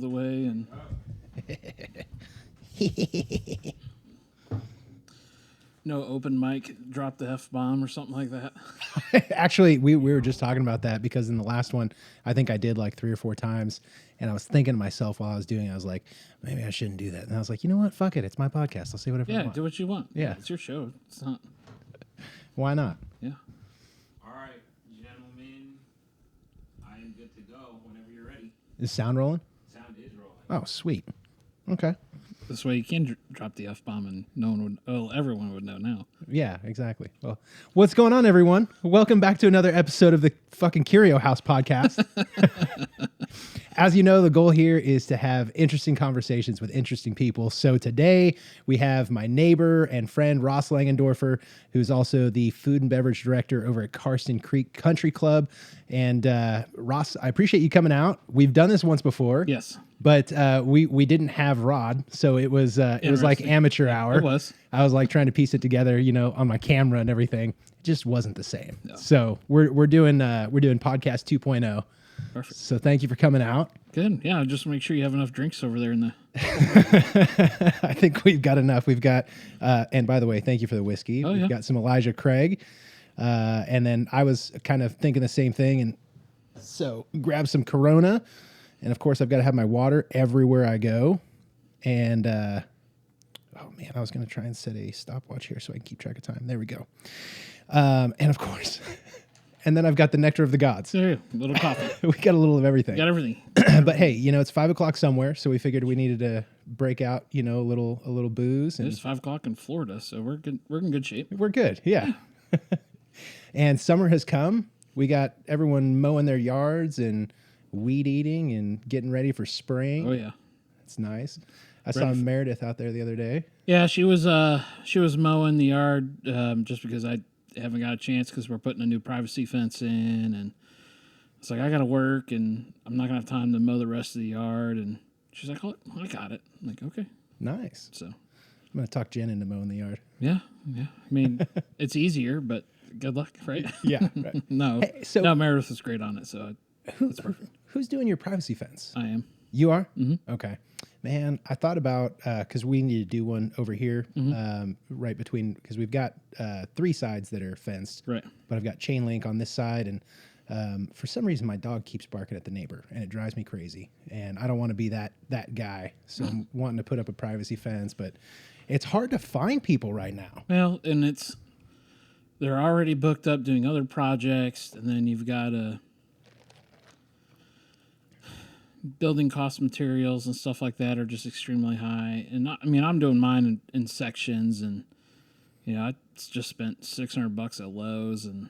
the way and no open mic, drop the F-bomb or something like that. Actually, we were just talking about that because in the last one, I think I did like 3 or 4 times, and I was thinking to myself while I was doing it, I was like, maybe I shouldn't do that. And I was like, you know what? Fuck it. It's my podcast. I'll say whatever I Yeah, want. do what you want. Yeah. It's your show. It's not. Why not? Yeah. All right, gentlemen, I am good to go whenever you're ready. Is sound rolling? Sound is rolling. Oh, sweet. Okay. This way you can drop the F-bomb and no one would, well, everyone would know now. Yeah, exactly. Well, what's going on, everyone? Welcome back to another episode of the fucking KIRIO House podcast. As you know, the goal here is to have interesting conversations with interesting people. So today we have my neighbor and friend, Ross Langendorfer, who's also the food and beverage director over at Karsten Creek Country Club. And Ross, I appreciate you coming out. We've done this once before. Yes. But we didn't have Rod, so it was like amateur hour. It was. I was like trying to piece it together, you know, on my camera and everything. It just wasn't the same. No. So we're doing podcast 2.0. Perfect. So thank you for coming out. Good. Yeah, just make sure you have enough drinks over there in the. I think we've got enough. We've got, and by the way, thank you for the whiskey. Oh, We've yeah. got some Elijah Craig, and then I was kind of thinking the same thing, and so grab some Corona. And of course, I've got to have my water everywhere I go. And, oh man, I was going to try and set a stopwatch here so I can keep track of time. There we go. And of course, and then I've got the nectar of the gods. There you go. A little coffee. We got a little of everything. Got everything. But hey, you know, it's 5 o'clock somewhere. So we figured we needed to break out, you know, a little booze. And It's 5 o'clock in Florida, so we're good. We're in good shape. we're good. Yeah. And summer has come. We got everyone mowing their yards and weed eating and getting ready for spring. Oh yeah. It's nice. I saw Meredith out there the other day. Yeah, she was mowing the yard just because I haven't got a chance because we're putting a new privacy fence in, and it's like I got to work and I'm not gonna have time to mow the rest of the yard. And she's like, "Oh, I got it." I'm like, okay. Nice. So I'm going to talk Jen into mowing the yard. yeah. I mean, it's easier, but good luck, right? Yeah. Right. No, Hey, so- no, Meredith was great on it, so it's perfect. Who's doing your privacy fence? I am. You are? Mm-hmm. Okay. Man, I thought about, because we need to do one over here, right between, because we've got 3 sides that are fenced. Right. But I've got chain link on this side, and for some reason my dog keeps barking at the neighbor, and it drives me crazy. And I don't want to be that guy, so I'm wanting to put up a privacy fence, but it's hard to find people right now. Well, and they're already booked up doing other projects, and then you've got building cost materials and stuff like that are just extremely high. And I'm doing mine in sections, and you know, I just spent $600 at Lowe's, and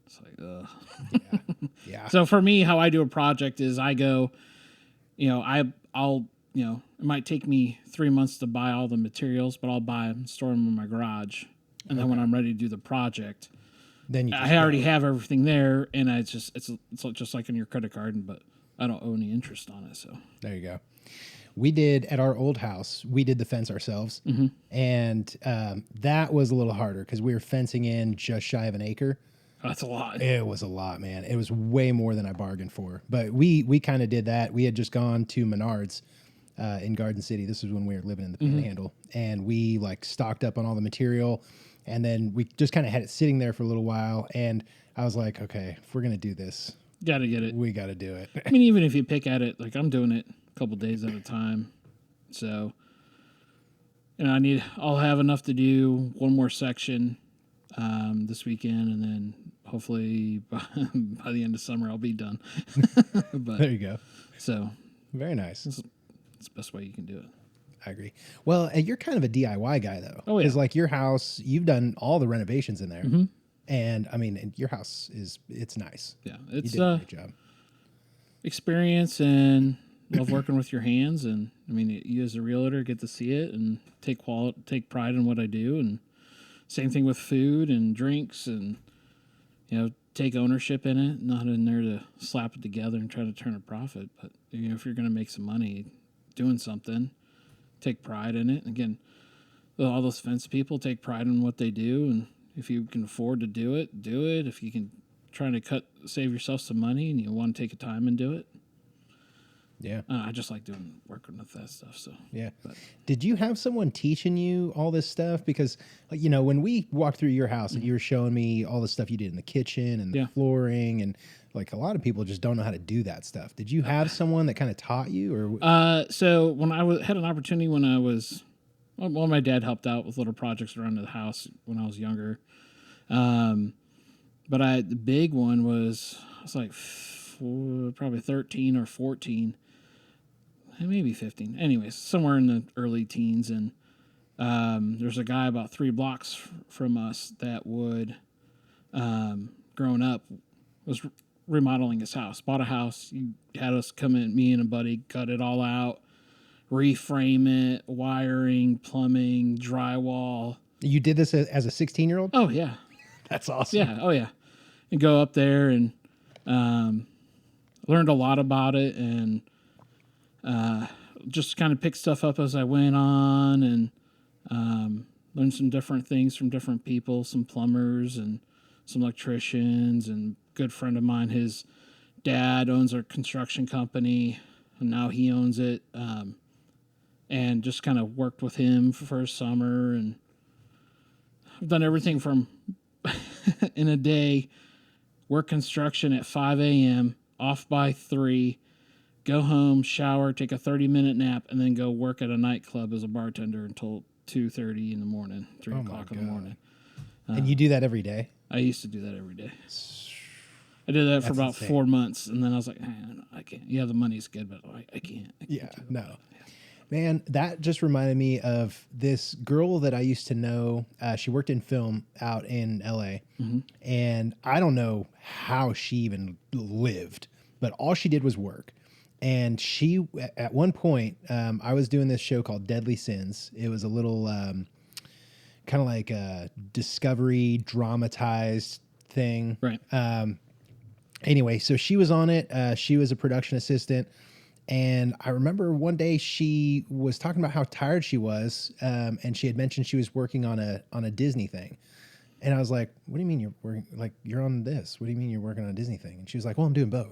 it's like, ugh. Yeah. So for me, how I do a project is I go, you know, I'll you know, it might take me 3 months to buy all the materials, but I'll buy them, store them in my garage, and then when I'm ready to do the project, Then you I already have everything there, and it's just like on your credit card, but I don't owe any interest on it. So There you go. We did at our old house, we did the fence ourselves. And that was a little harder because we were fencing in just shy of an acre. that's a lot. It was a lot, man. It was way more than I bargained for. But we kind of did that. We had just gone to Menards in Garden City. This was when we were living in the Panhandle. And we like stocked up on all the material. And then we just kind of had it sitting there for a little while. And I was like, okay, if we're going to do this, Got to get it. we got to do it. I mean, even if you pick at it, like I'm doing it a couple days at a time. So, you know, I'll have enough to do one more section this weekend, and then hopefully by the end of summer I'll be done. But There you go. so Very nice. it's the best way you can do it. I agree. Well, you're kind of a DIY guy, though. Oh, yeah. Because like your house, you've done all the renovations in there. And I mean, and your house it's nice. Yeah, You it's did a great job. experience and love working with your hands. And I mean, you as a realtor get to see it and take pride in what I do. And same thing with food and drinks, and you know, take ownership in it. Not in there to slap it together and try to turn a profit, but you know, if you're going to make some money doing something, take pride in it. Again, all those fence people take pride in what they do, and if you can afford to do it, do it. If you can try to save yourself some money and you want to take a time and do it, Yeah. I just like working with that stuff. So Yeah. But- Did you have someone teaching you all this stuff? Because, when we walked through your house and you were showing me all the stuff you did in the kitchen and the Yeah. flooring, and like a lot of people just don't know how to do that stuff. Did you have someone that kind of taught you, or? So when I had an opportunity when I was, well, my dad helped out with little projects around the house when I was younger. But the big one was, I was like probably 13 or 14, maybe 15. Anyways, somewhere in the early teens. And there's a guy about 3 blocks from us that would, growing up, was remodeling his house. Bought a house. He had us come in, me and a buddy, cut it all out, reframe it, wiring, plumbing, drywall. You did this as a 16-year-old? Oh, yeah. That's awesome. Yeah. Oh, yeah. And go up there and learned a lot about it, and just kind of picked stuff up as I went on, and learned some different things from different people, some plumbers and some electricians, and a good friend of mine, his dad owns a construction company, and now he owns it, and just kind of worked with him for a summer, and I've done everything from in a day, work construction at 5 a.m., off by 3, go home, shower, take a 30-minute nap, and then go work at a nightclub as a bartender until 2:30 in the morning, 3 o'clock in the morning. And you do that every day? I used to do that every day. I did that for about insane. 4 months, and then I was like, I can't. Yeah, the money's good, but I can't. Yeah, no. Man, that just reminded me of this girl that I used to know. She worked in film out in LA, and I don't know how she even lived, but all she did was work. And she, at one point, I was doing this show called Deadly Sins. It was a little kind of like a Discovery dramatized thing. Right. Anyway, so she was on it. She was a production assistant. And I remember one day she was talking about how tired she was, and she had mentioned she was working on a Disney thing. And I was like, "What do you mean you're working? Like, you're on this? What do you mean you're working on a Disney thing?" And she was like, "Well, I'm doing both."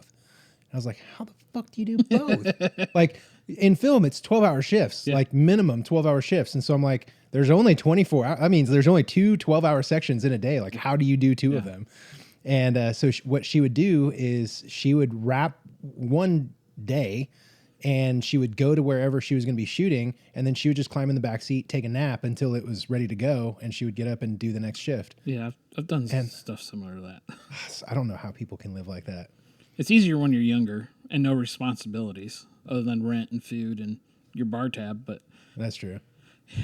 And I was like, "How the fuck do you do both?" Like in film, it's 12-hour shifts, like minimum 12-hour shifts. And so I'm like, "There's only 24 hours. I mean, there's only 2 12-hour sections in a day. Like, how do you do 2 of them?" And so what she would do is she would wrap one day, and she would go to wherever she was going to be shooting, and then she would just climb in the back seat, take a nap until it was ready to go, and she would get up and do the next shift. Yeah, I've done stuff similar to that. I don't know how people can live like that. It's easier when you're younger and no responsibilities other than rent and food and your bar tab. But, That's true.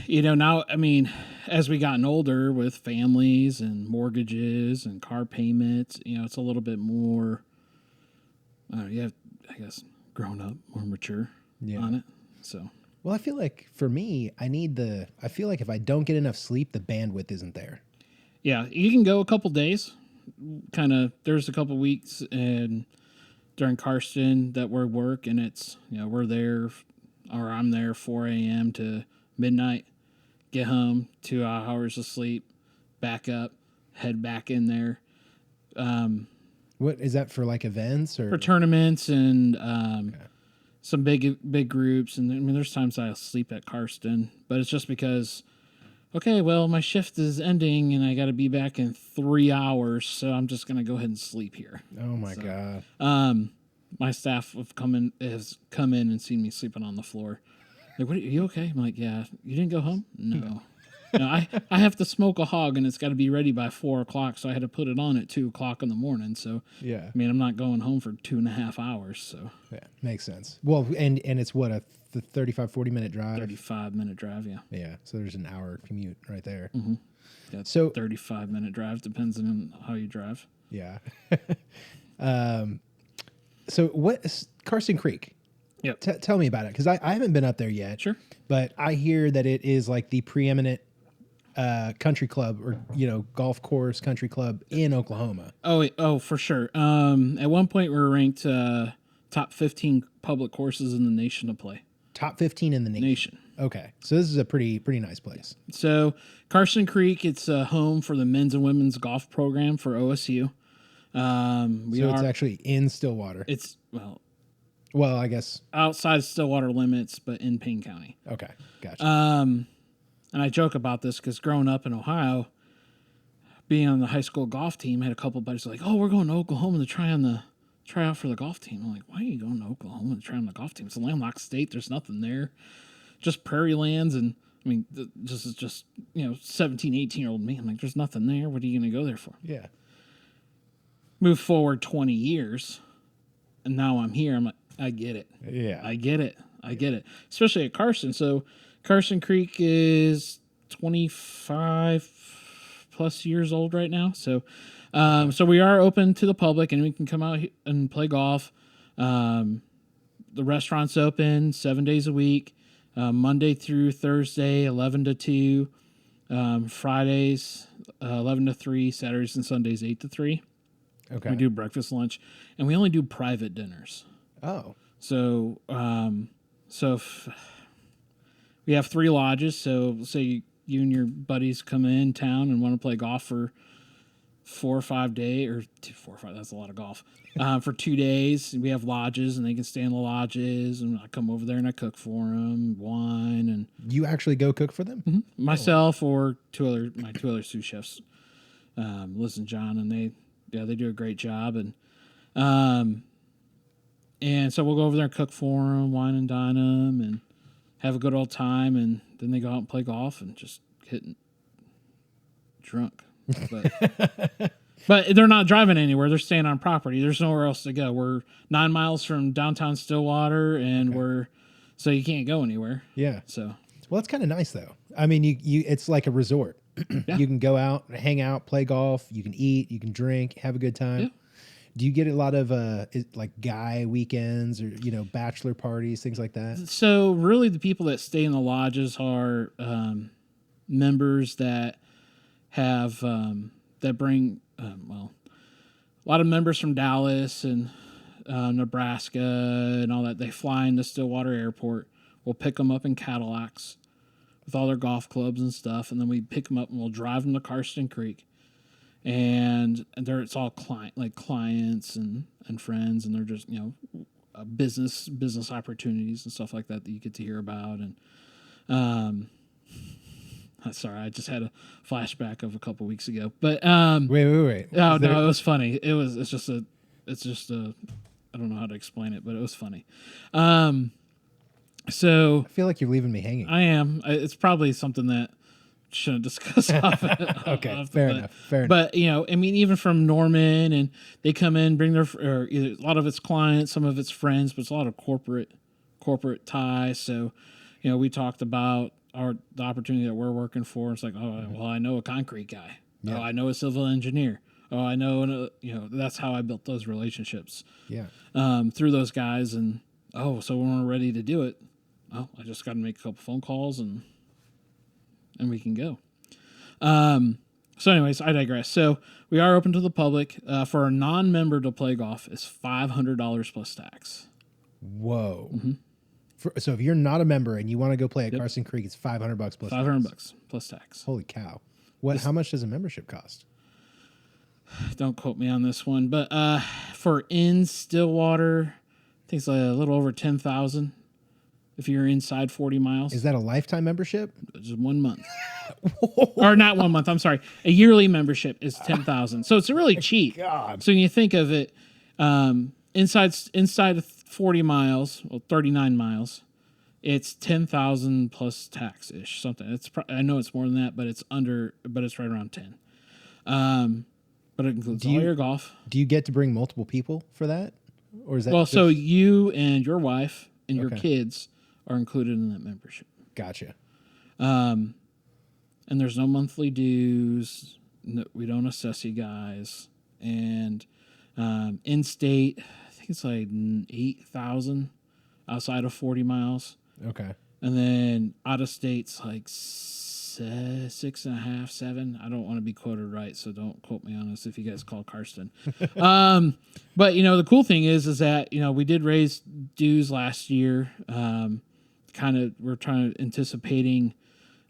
Now, I mean, as we gotten older with families and mortgages and car payments, it's a little bit more, you have, I guess, grown up, more mature on it. So, Well, I feel like for me, I feel like if I don't get enough sleep, the bandwidth isn't there. yeah, you can go a couple days. There's a couple weeks and during Karsten that we're work, and it's, we're there, or I'm there 4 a.m. to midnight, get home, 2 hours of sleep, back up, head back in there. What is that for, like events or For tournaments and some big groups. And I mean, there's times I'll sleep at Karsten, but it's just because, okay, well, my shift is ending and I got to be back in 3 hours, so I'm just going to go ahead and sleep here. Oh my God. My staff has come in and seen me sleeping on the floor. Like, are you okay? I'm like, yeah. You didn't go home? No. No, I have to smoke a hog, and it's got to be ready by 4 o'clock, so I had to put it on at 2 o'clock in the morning. So, Yeah. I mean, I'm not going home for 2.5 hours, so. Yeah, makes sense. Well, and it's what, a 35, 40-minute drive? 35-minute drive, yeah. Yeah, so there's an hour commute right there. Yeah, So- 35-minute drive, depends on how you drive. Yeah. So what is Carson Creek? Yep. Tell me about it, because I haven't been up there yet. Sure. But I hear that it is like the preeminent country club, or golf course country club in Oklahoma. Oh, for sure. At one point, we were ranked top 15 public courses in the nation to play. Top 15 in the nation. Okay, so this is a pretty nice place. So Carson Creek, it's a home for the men's and women's golf program for OSU. It's actually in Stillwater. It's well, Well, I guess. outside Stillwater limits, but in Payne County. Okay, gotcha. And I joke about this because growing up in Ohio, being on the high school golf team, I had a couple buddies like, "Oh, we're going to Oklahoma to try out for the golf team." I'm like, "Why are you going to Oklahoma to try on the golf team? It's a landlocked state. There's nothing there, just prairie lands." And I mean, just 17, 18-year-old me. I'm like, "There's nothing there. What are you going to go there for?" Yeah. Move forward 20 years, and now I'm here. I'm like, I get it. Yeah. I get it. Especially at Carson. So Carson Creek is 25 plus years old right now. So, so we are open to the public, and we can come out and play golf. The restaurant's open 7 days a week, Monday through Thursday, 11 to 2, Fridays, 11 to 3, Saturdays and Sundays, 8 to 3. Okay. We do breakfast, lunch, and we only do private dinners. Oh. So, if we have 3 lodges. So, say you and your buddies come in town and want to play golf for 4 or 5 days, or 4 or 5. That's a lot of golf. For 2 days, we have lodges, and they can stay in the lodges. And I come over there and I cook for them, wine, and You actually go cook for them? myself or my two other sous chefs, Liz and John, and they do a great job. And so we'll go over there and cook for them, wine and dine them, and have a good old time. And then they go out and play golf and just get drunk. But they're not driving anywhere. They're staying on property. There's nowhere else to go. We're 9 miles from downtown Stillwater, and so you can't go anywhere. Yeah. So, Well, it's kind of nice though. I mean, you it's like a resort. Yeah. You can go out, hang out, play golf. You can eat, you can drink, have a good time. Yeah. Do you get a lot of like guy weekends or bachelor parties, things like that? So really, the people that stay in the lodges are members that have that bring a lot of members from Dallas and Nebraska and all that. They fly into Stillwater Airport. We'll pick them up in Cadillacs with all their golf clubs and stuff, and then we pick them up and we'll drive them to Karsten Creek. And it's all clients and friends, and they're just business opportunities and stuff like that you get to hear about. And sorry, I just had a flashback of a couple weeks ago. But Wait. Oh no, it was funny. It's just a I don't know how to explain it, but it was funny. So I feel like you're leaving me hanging. I am. It's probably something that shouldn't discuss off. Okay, fair enough. But I mean, even from Norman, and they come in, bring a lot of its clients, some of its friends, but it's a lot of corporate ties. So, we talked about the opportunity that we're working for. It's like, well, I know a concrete guy. Yeah. Oh, I know a civil engineer. Oh, I know, that's how I built those relationships. Yeah. Through those guys, and so when we're ready to do it, I just got to make a couple phone calls and we can go. So anyways, I digress. So we are open to the public. For a non-member to play golf is $500 plus tax. Whoa. So if you're not a member and you want to go play at Carson Creek, it's $500 plus $500 plus tax. Holy cow. How much does a membership cost? Don't quote me on this one, but for in Stillwater, I think it's a little over $10,000 if you're inside 40 miles. Is that a lifetime membership? Just 1 month. Or not 1 month, I'm sorry. A yearly membership is $10,000. So it's really cheap. God. So when you think of it, inside of 40 miles, 39 miles, it's 10,000 plus tax ish, something. I know it's more than that, but it's right around 10. But it includes all your golf. Do you get to bring multiple people for that? Or is that so you and your wife and your kids are included in that membership. Gotcha. And there's no monthly dues. No, we don't assess you guys. And in state, I think it's like 8,000 outside of 40 miles. Okay. And then out of state's like 6.5, 7. I don't want to be quoted right, so don't quote me on this if you guys call Karsten. But the cool thing is that we did raise dues last year. We're anticipating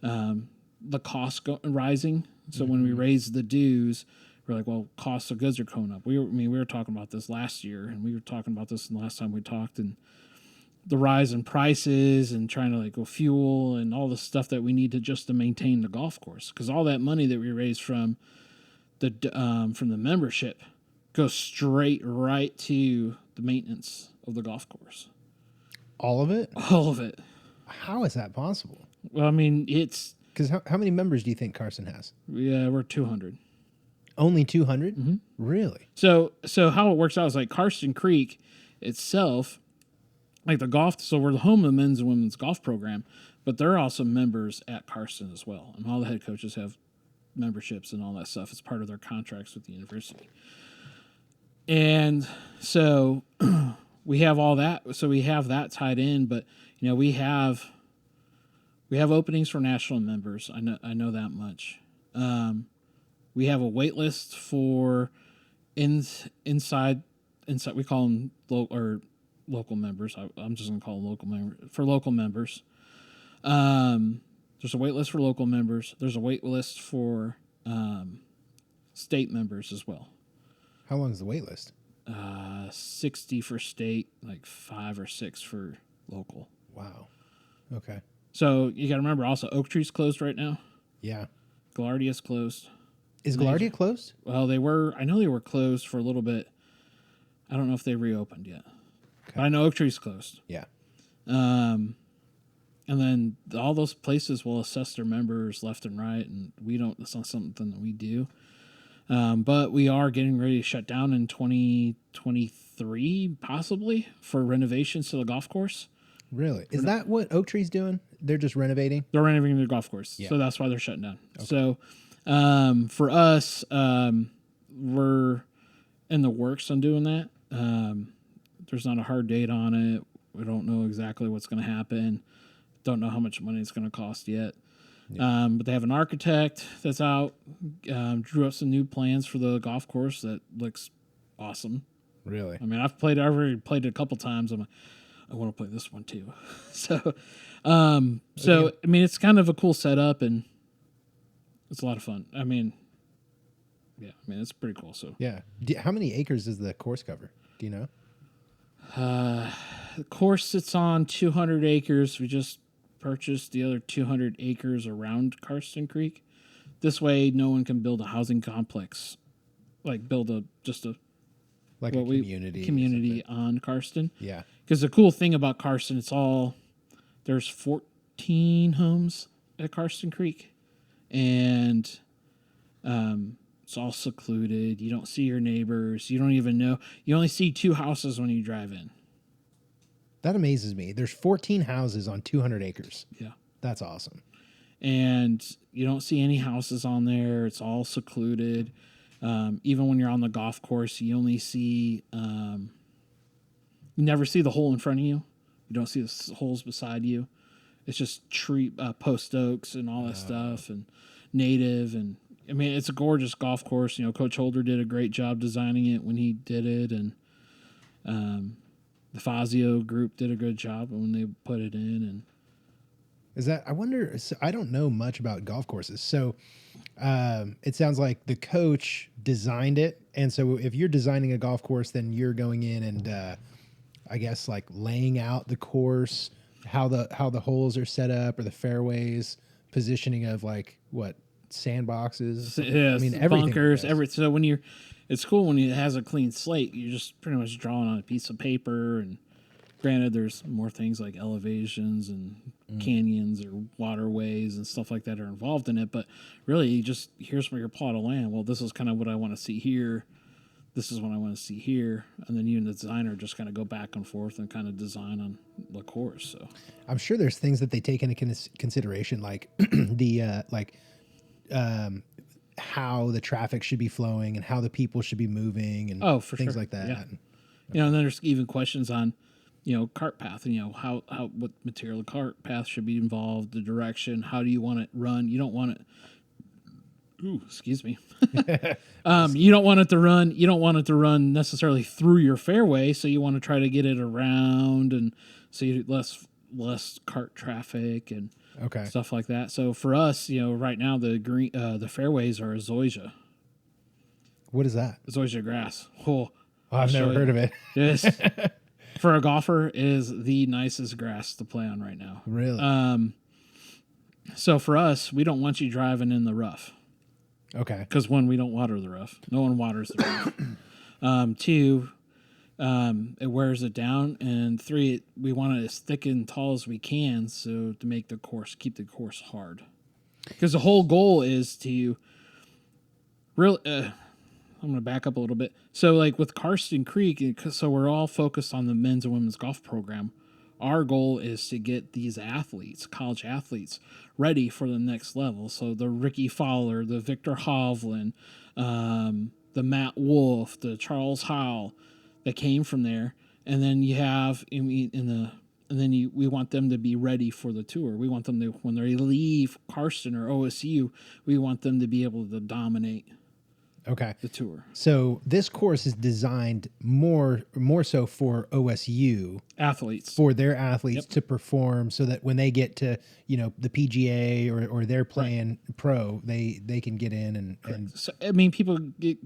the cost rising. So when we raise the dues, we're like, well, costs of goods are going up. We were talking about this last year, and we were talking about this the last time we talked, and the rise in prices and trying to like go fuel and all the stuff that we need to maintain the golf course. Because all that money that we raise from the membership goes straight right to the maintenance of the golf course. All of it? All of it. How is that possible? Well, I mean, it's Because how many members do you think Carson has? we're 200. Only 200? Mm-hmm. Really? So how it works out is like Karsten Creek itself, like the golf. So we're the home of the men's and women's golf program, but they're also members at Karsten as well, and all the head coaches have memberships and all that stuff. It's part of their contracts with the university, and so we have all that. So we have that tied in, but we have openings for national members. I know that much. We have a wait list for inside. We call them local members. I'm just going to call them local members. For local members, there's a wait list for local members. There's a wait list for state members as well. How long is the wait list? 60 for state, like 5 or 6 for local. Wow. Okay. So you got to remember also Oak Tree's closed right now. Yeah. Gaillardia's closed. Is Gaillardia closed? Well, I know they were closed for a little bit. I don't know if they reopened yet. Okay. But I know Oak Tree's closed. Yeah. And then all those places will assess their members left and right, and that's not something that we do. But we are getting ready to shut down in 2023, possibly, for renovations to the golf course. Really? Is that what Oak Tree's doing? They're just renovating? They're renovating their golf course, Yeah. so that's why they're shutting down. Okay. So for us, we're in the works on doing that. There's not a hard date on it. We don't know exactly what's going to happen. Don't know how much money it's going to cost yet. Yeah. But they have an architect that's out, drew up some new plans for the golf course that looks awesome. Really? I mean, I've already played it a couple times. I want to play this one too. So I mean, it's kind of a cool setup and it's a lot of fun. I mean, it's pretty cool. So yeah. How many acres does the course cover? Do you know? The course sits on 200 acres. We just purchased the other 200 acres around Karsten Creek. This way, no one can build a housing complex, like build a community on Karsten. Yeah. Because the cool thing about Karsten, there's 14 homes at Karsten Creek, and it's all secluded. You don't see your neighbors. You don't even know. You only see 2 houses when you drive in. That amazes me. There's 14 houses on 200 acres. Yeah. That's awesome. And you don't see any houses on there. It's all secluded. Even when you're on the golf course, you only see, you never see the hole in front of you. You don't see the holes beside you. It's just tree, post oaks and all that stuff and native. And I mean, it's a gorgeous golf course. Coach Holder did a great job designing it when he did it. And, the Fazio group did a good job when they put it in. And I wonder, I don't know much about golf courses. So it sounds like the coach designed it. And so if you're designing a golf course, then you're going in and I guess like laying out the course, how the holes are set up or the fairways, positioning of like what, sandboxes? Yeah, I mean, everything. Bunkers, so it's cool when it has a clean slate. You're just pretty much drawing on a piece of paper. And granted, there's more things like elevations and canyons or waterways and stuff like that are involved in it. But really, here's your plot of land. Well, this is kind of what I want to see here. This is what I want to see here. And then you and the designer just kind of go back and forth and kind of design on the course. So I'm sure there's things that they take into consideration, like how the traffic should be flowing and how the people should be moving and for things sure. like that. Yeah. And then there's even questions on, cart path and, what material the cart path should be involved, the direction, how do you want it run? You don't want it. Ooh, excuse me. You don't want it to run necessarily through your fairway. So you want to try to get it around and so you less cart traffic and stuff like that. So for us, right now the fairways are a zoysia. What is that? zoysia grass. Oh, I've never heard of it. This for a golfer is the nicest grass to play on right now. Really? So for us, we don't want you driving in the rough. Okay. Because one, we don't water the rough. No one waters the rough. Two, it wears it down, and three, we want it as thick and tall as we can, so to make keep the course hard. Because the whole goal is to really. I'm going to back up a little bit. So, like with Karsten Creek, so we're all focused on the men's and women's golf program. Our goal is to get these athletes, college athletes, ready for the next level. So the Ricky Fowler, the Victor Hovland, the Matt Wolf, the Charles Howell that came from there, and then you have we want them to be ready for the tour. We want them to, when they leave Karsten or OSU, we want them to be able to dominate the tour. So this course is designed more so for OSU athletes, for their athletes to perform, so that when they get to the PGA or they're playing pro, they can get in and. So, I mean,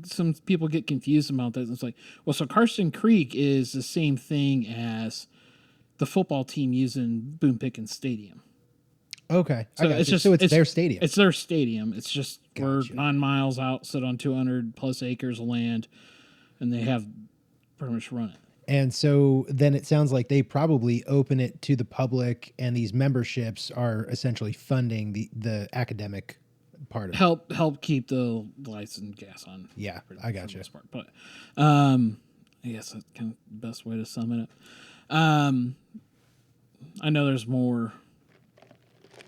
some people get confused about that. It's like, well, so Karsten Creek is the same thing as the football team using Boone Pickens Stadium. Okay, so it's their stadium. It's their stadium. It's just Gotcha. we're 9 miles out, sit on 200 plus acres of land, and they have pretty much run it. And so then it sounds like they probably open it to the public, and these memberships are essentially funding the academic part of it. Help keep the lights and gas on. Yeah, I got you. Part. But I guess that's kind of the best way to sum it up. I know there's more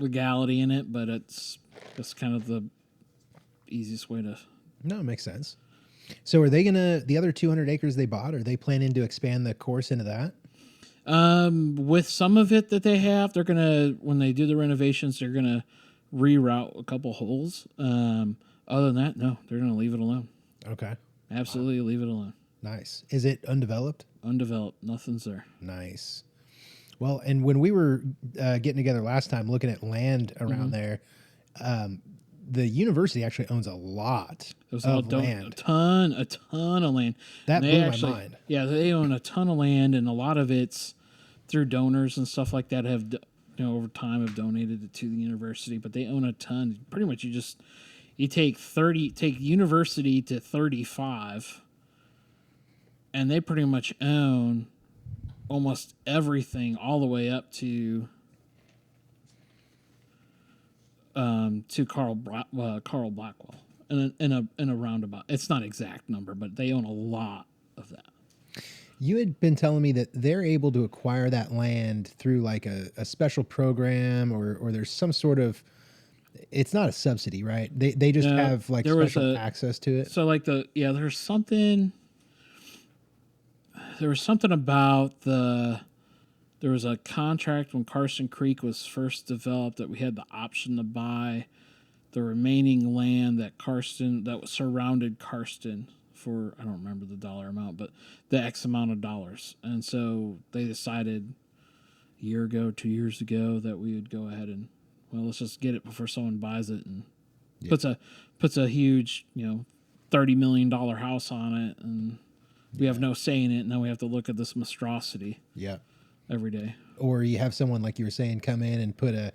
legality in it, but it's kind of the easiest way to. No, it makes sense. So are they the other 200 acres they bought, are they planning to expand the course into that? With some of it that they have, they're when they do the renovations, they're gonna reroute a couple holes. Other than that, no, they're gonna leave it alone. Okay. Absolutely leave it alone. Nice. Is it undeveloped? Undeveloped. Nothing's there. Nice. Well, and when we were getting together last time, looking at land around there, the university actually owns a lot of land. A ton of land. That blew my mind. Yeah, they own a ton of land, and a lot of it's through donors and stuff like that have, over time have donated it to the university. But they own a ton. Pretty much, you take university to 35, and they pretty much own almost everything all the way up to Carl Blackwell in a roundabout. It's not exact number, but they own a lot of that. You had been telling me that they're able to acquire that land through like a special program, or there's some sort of. It's not a subsidy, right? They just have like special access to it. So like there was something about there was a contract when Karsten Creek was first developed that we had the option to buy the remaining land that was surrounded Karsten for, I don't remember the dollar amount, but the X amount of dollars. And so they decided a year ago, 2 years ago, that we would go ahead and, let's just get it before someone buys it and puts a huge, $30 million house on it, and we have no say in it. Now we have to look at this monstrosity. Yeah. Every day. Or you have someone, like you were saying, come in and put a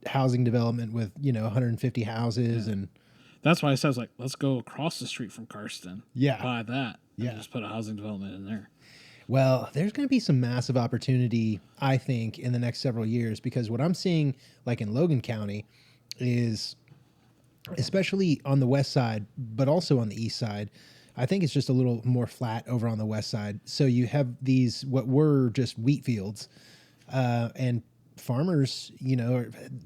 housing development with 150 houses, and that's why I said, let's go across the street from Karsten. Yeah. Buy that. Yeah. And just put a housing development in there. Well, there's going to be some massive opportunity, I think, in the next several years, because what I'm seeing, like in Logan County, is especially on the west side, but also on the east side, I think it's just a little more flat over on the west side. So you have these, what were just wheat fields, and farmers,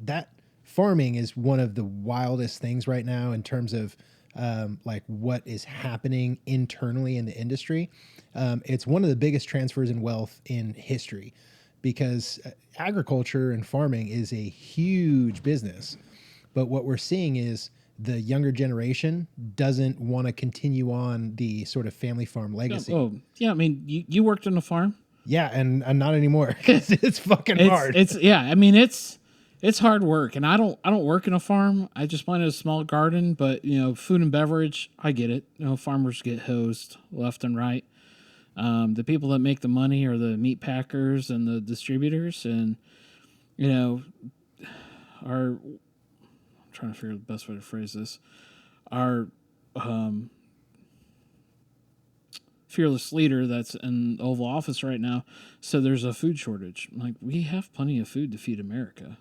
that farming is one of the wildest things right now in terms of like what is happening internally in the industry. It's one of the biggest transfers in wealth in history, because agriculture and farming is a huge business. But what we're seeing is the younger generation doesn't want to continue on the sort of family farm legacy. Oh, yeah. I mean, you worked on a farm. Yeah, and not anymore, because it's fucking hard. It's it's hard work, and I don't work in a farm. I just planted a small garden, but food and beverage, I get it. Farmers get hosed left and right. The people that make the money are the meat packers and the distributors, and our I'm trying to figure out the best way to phrase this. Our fearless leader that's in the Oval Office right now said there's a food shortage. Like, we have plenty of food to feed America.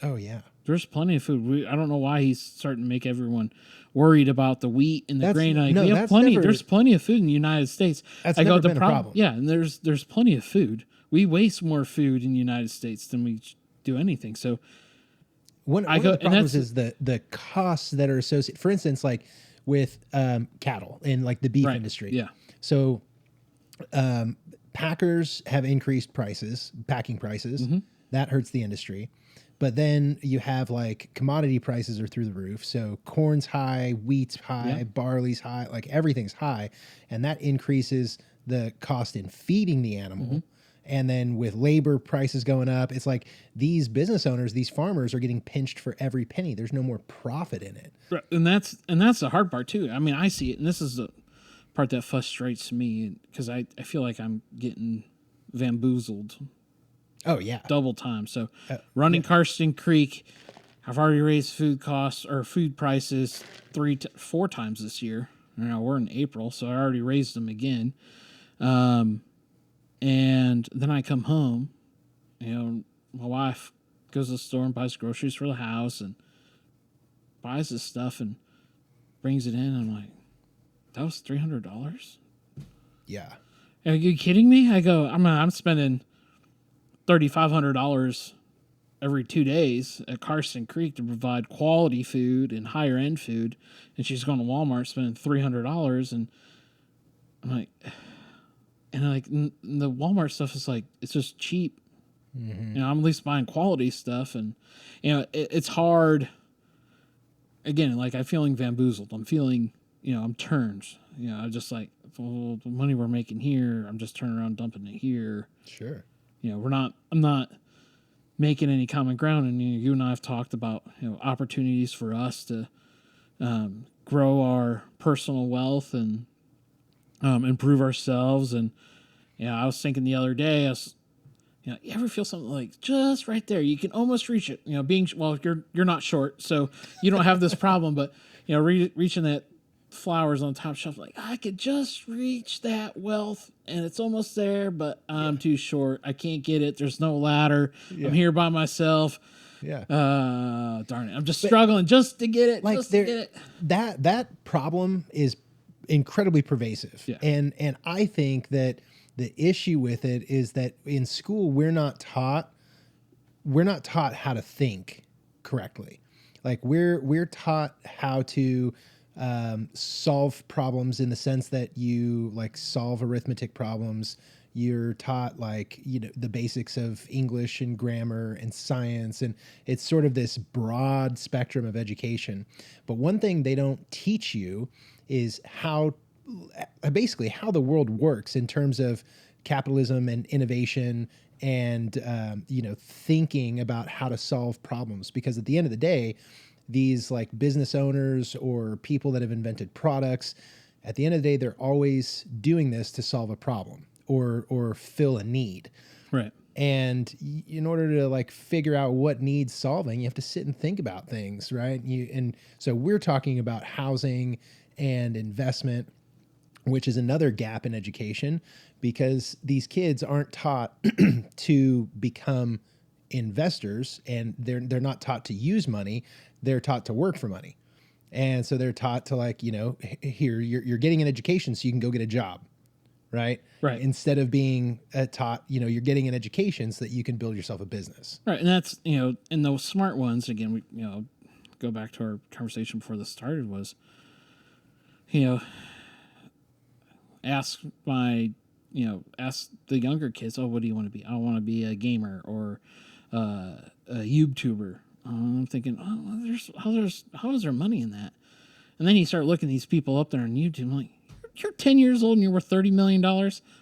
Oh yeah, there's plenty of food. I don't know why he's starting to make everyone worried about the wheat and the grain. Like, we have plenty. There's plenty of food in the United States. That's never been a problem. Yeah, and there's plenty of food. We waste more food in the United States than we do anything. So one of the problems is the costs that are associated. For instance, like with cattle and like the beef industry. Yeah. So packers have increased prices, packing prices. Mm-hmm. That hurts the industry. But then you have like commodity prices are through the roof. So corn's high, wheat's high, barley's high, like everything's high. And that increases the cost in feeding the animal. Mm-hmm. And then with labor prices going up, it's like these business owners, these farmers are getting pinched for every penny. There's no more profit in it. Right. And that's the hard part too. I mean, I see it, and this is the part that frustrates me because I feel like I'm getting bamboozled. Oh yeah, double time. So running Karsten Creek, I've already raised food costs or food prices 4 times this year. We're in April, so I already raised them again. And then I come home, my wife goes to the store and buys groceries for the house and buys this stuff and brings it in. I'm like, that was $300? Yeah. Are you kidding me? I go, I'm spending $3,500 every 2 days at Karsten Creek to provide quality food and higher end food, and she's going to Walmart spending $300, and I'm like, the Walmart stuff is like, it's just cheap. Mm-hmm. I'm at least buying quality stuff, and it's hard. Again, like, I'm feeling bamboozled. I'm feeling, I'm turned. I'm just like, well, the money we're making here, I'm just turning around dumping it here. Sure. I'm not making any common ground. And you and I have talked about, opportunities for us to grow our personal wealth and improve ourselves. And, I was thinking the other day, you ever feel something like just right there, you can almost reach it, you're not short, so you don't have this problem, but, reaching that flowers on the top shelf, like, I could just reach that wealth and it's almost there, but I'm too short. I can't get it. There's no ladder. Yeah. I'm here by myself. Yeah. Darn it. I'm just struggling just to get it. Like, just to get it. That problem is incredibly pervasive. Yeah. And I think that the issue with it is that in school we're not taught how to think correctly. Like, we're taught how to solve problems in the sense that you like solve arithmetic problems. You're taught the basics of English and grammar and science, and it's sort of this broad spectrum of education. But one thing they don't teach you is basically how the world works in terms of capitalism and innovation and thinking about how to solve problems. Because at the end of the day, these like business owners or people that have invented products, at the end of the day, they're always doing this to solve a problem or fill a need. Right. And in order to like figure out what needs solving, you have to sit and think about things, right? And so we're talking about housing and investment, which is another gap in education, because these kids aren't taught to become investors, and they're not taught to use money. They're taught to work for money. And so they're taught to here, you're getting an education so you can go get a job, right? Right. Instead of being taught, you're getting an education so that you can build yourself a business. Right. And that's, and those smart ones, again, we, go back to our conversation before this started was, ask the younger kids, oh, what do you want to be? I want to be a gamer or a YouTuber. I'm thinking, how is there money in that? And then you start looking at these people up there on YouTube, like, you're 10 years old and you're worth $30 million.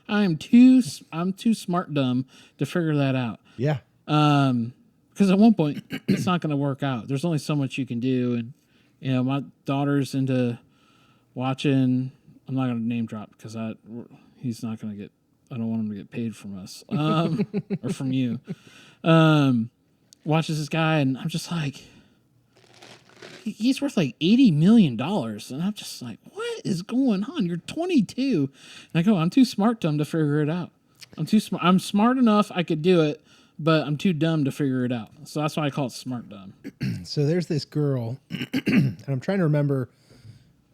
I'm too smart dumb to figure that out. Yeah. Because because at one point it's not going to work out. There's only so much you can do, and you know my daughter's into watching. I'm not going to name drop because he's not going to get. I don't want him to get paid from us or from you. Watches this guy, and I'm just like, he's worth like $80 million, and I'm just like, what is going on? You're 22, and I go, I'm too smart to figure it out. I'm too smart. I'm smart enough I could do it, but I'm too dumb to figure it out. So that's why I call it smart dumb. So there's this girl, and I'm trying to remember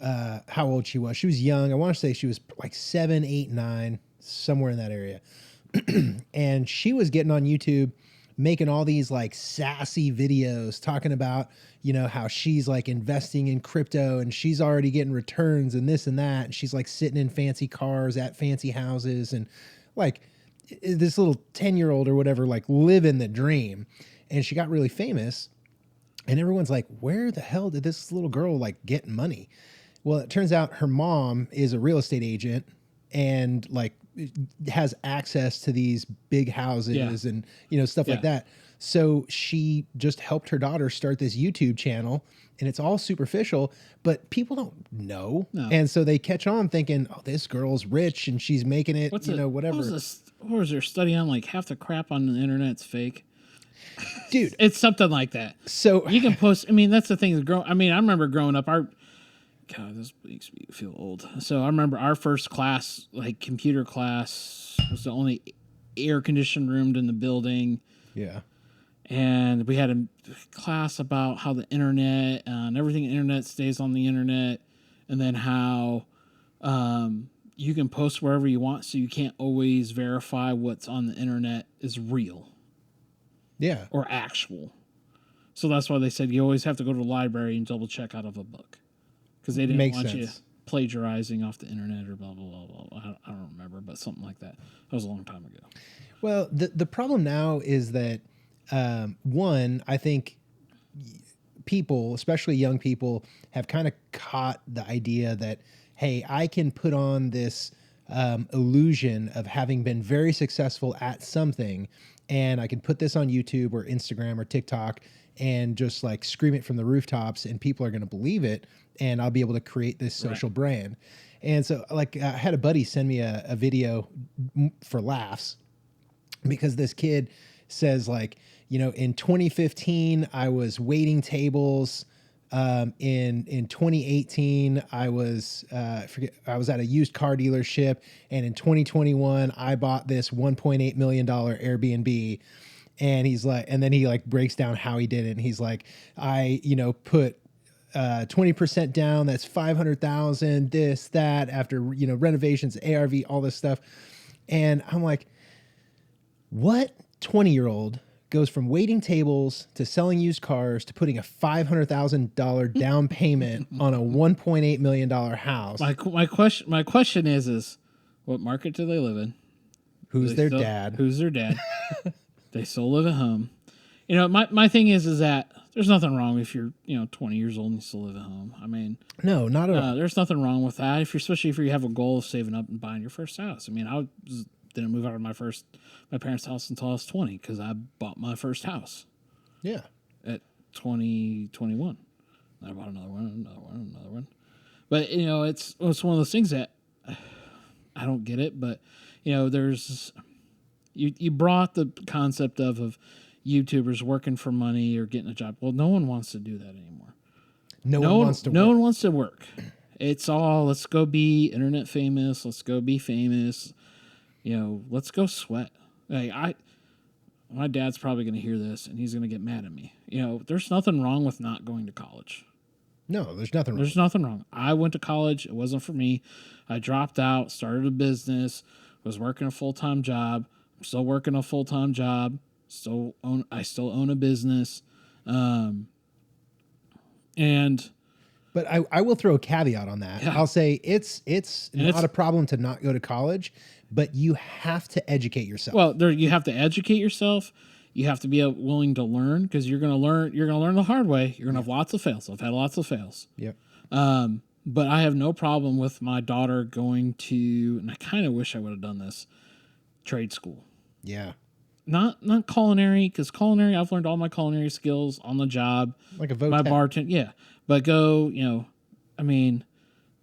how old she was. She was young. I want to say she was like 7, 8, 9, somewhere in that area. And she was getting on YouTube, making all these like sassy videos talking about, you know, how she's like investing in crypto and she's already getting returns and this and that. And she's like sitting in fancy cars at fancy houses and like this little 10-year-old or whatever, like living the dream. And she got really famous. And everyone's like, where the hell did this little girl like get money? Well, it turns out her mom is a real estate agent and like has access to these big houses and, you know, stuff like that. So she just helped her daughter start this YouTube channel, and it's all superficial, but people don't know. No. And so they catch on thinking, oh, this girl's rich and she's making it, whatever. What was there study on? Like half the crap on the internet's fake. Dude. It's something like that. So you can post, I mean, that's the thing. I remember growing up, God, this makes me feel old. So I remember our first class, like computer class, was the only air-conditioned room in the building. Yeah. And we had a class about how the internet and everything internet stays on the internet, and then how you can post wherever you want, so you can't always verify what's on the internet is real. Yeah. Or actual. So that's why they said you always have to go to the library and double check out of a book. Because they didn't want you plagiarizing off the internet or blah, blah, blah, blah. I don't remember, but something like that. That was a long time ago. Well, the problem now is that, one, I think people, especially young people, have kind of caught the idea that, hey, I can put on this illusion of having been very successful at something, and I can put this on YouTube or Instagram or TikTok and just like scream it from the rooftops, and people are going to believe it, and I'll be able to create this social brand. And so like I had a buddy send me a video for laughs, because this kid says like, you know, in 2015, I was waiting tables. In 2018, I was I was at a used car dealership, and in 2021, I bought this $1.8 million Airbnb. And he's like, and then he like breaks down how he did it. And he's like, I, you know, put 20% down. That's 500,000. This, that, after, you know, renovations, ARV, all this stuff. And I'm like, what 20-year-old goes from waiting tables to selling used cars to putting a $500,000 down payment on a $1.8 million house? My question is what market do they live in? Who's their dad? Who's their dad? They still live at home. You know, my thing is that there's nothing wrong if you're, you know, 20 years old and you still live at home. I mean, no, not at all. There's nothing wrong with that. Especially if you have a goal of saving up and buying your first house. I mean, didn't move out of my parents' house until I was 20 because I bought my first house. Yeah. At 2021. I bought another one. But, you know, it's one of those things that I don't get it. But, you know, there's... You brought the concept of YouTubers working for money or getting a job. Well, no one wants to do that anymore. No one wants to work. It's all, let's go be internet famous. Let's go be famous. You know, let's go sweat. Like my dad's probably going to hear this and he's going to get mad at me. You know, there's nothing wrong with not going to college. No, there's nothing wrong. There's nothing wrong. I went to college. It wasn't for me. I dropped out, started a business, was working a full-time job. I'm still working a full-time job. I still own a business. But I will throw a caveat on that. Yeah. I'll say it's not a problem to not go to college, but you have to educate yourself. Well, you have to educate yourself. You have to be willing to learn, because you're going to learn the hard way. You're going to have lots of fails. I've had lots of fails. Yep. But I have no problem with my daughter going to, and I kind of wish I would have done this, trade school. Yeah. not culinary, because culinary, I've learned all my culinary skills on the job. Like a My vote. bartend, yeah. But go, I mean,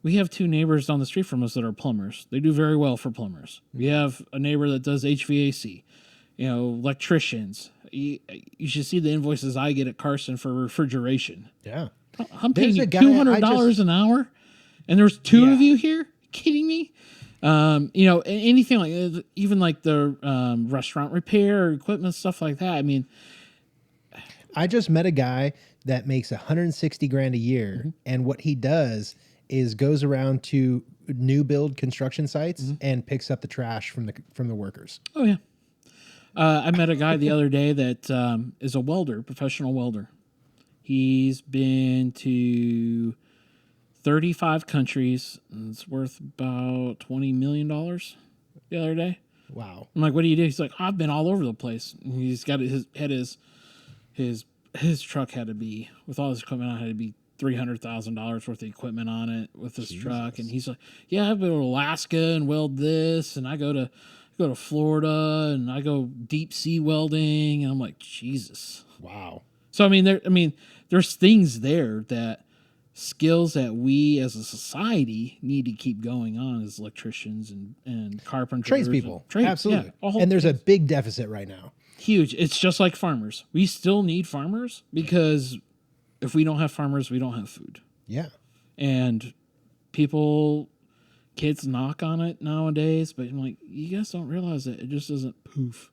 we have 2 neighbors down the street from us that are plumbers. They do very well for plumbers. We have a neighbor that does HVAC, electricians. You should see the invoices I get at Carson for refrigeration. Yeah. I'm paying There's you a guy $200 an hour, and there's 2 of Yeah. you here? Kidding me? Anything like even like the restaurant repair or equipment stuff like that. I mean, I just met a guy that makes 160 grand a year, and what he does is goes around to new build construction sites and picks up the trash from the workers. oh yeah. I met a guy the other day that is a welder, professional welder. He's been to 35 countries. And it's worth about $20 million the other day. Wow. I'm like, what do you do? He's like, I've been all over the place. And he's got his truck had to be, with all his equipment on, had to be $300,000 worth of equipment on it with this truck. And he's like, yeah, I've been to Alaska and weld this, and I go to Florida and I go deep sea welding. And I'm like, Jesus. Wow. So there's things there, that skills that we as a society need to keep going on as electricians and carpenters. Tradespeople. Absolutely. Yeah, And there's a big deficit right now. huge. It's just like farmers. We still need farmers, because if we don't have farmers, we don't have food. Yeah. And kids knock on it nowadays, but I'm like, you guys don't realize that it just doesn't poof.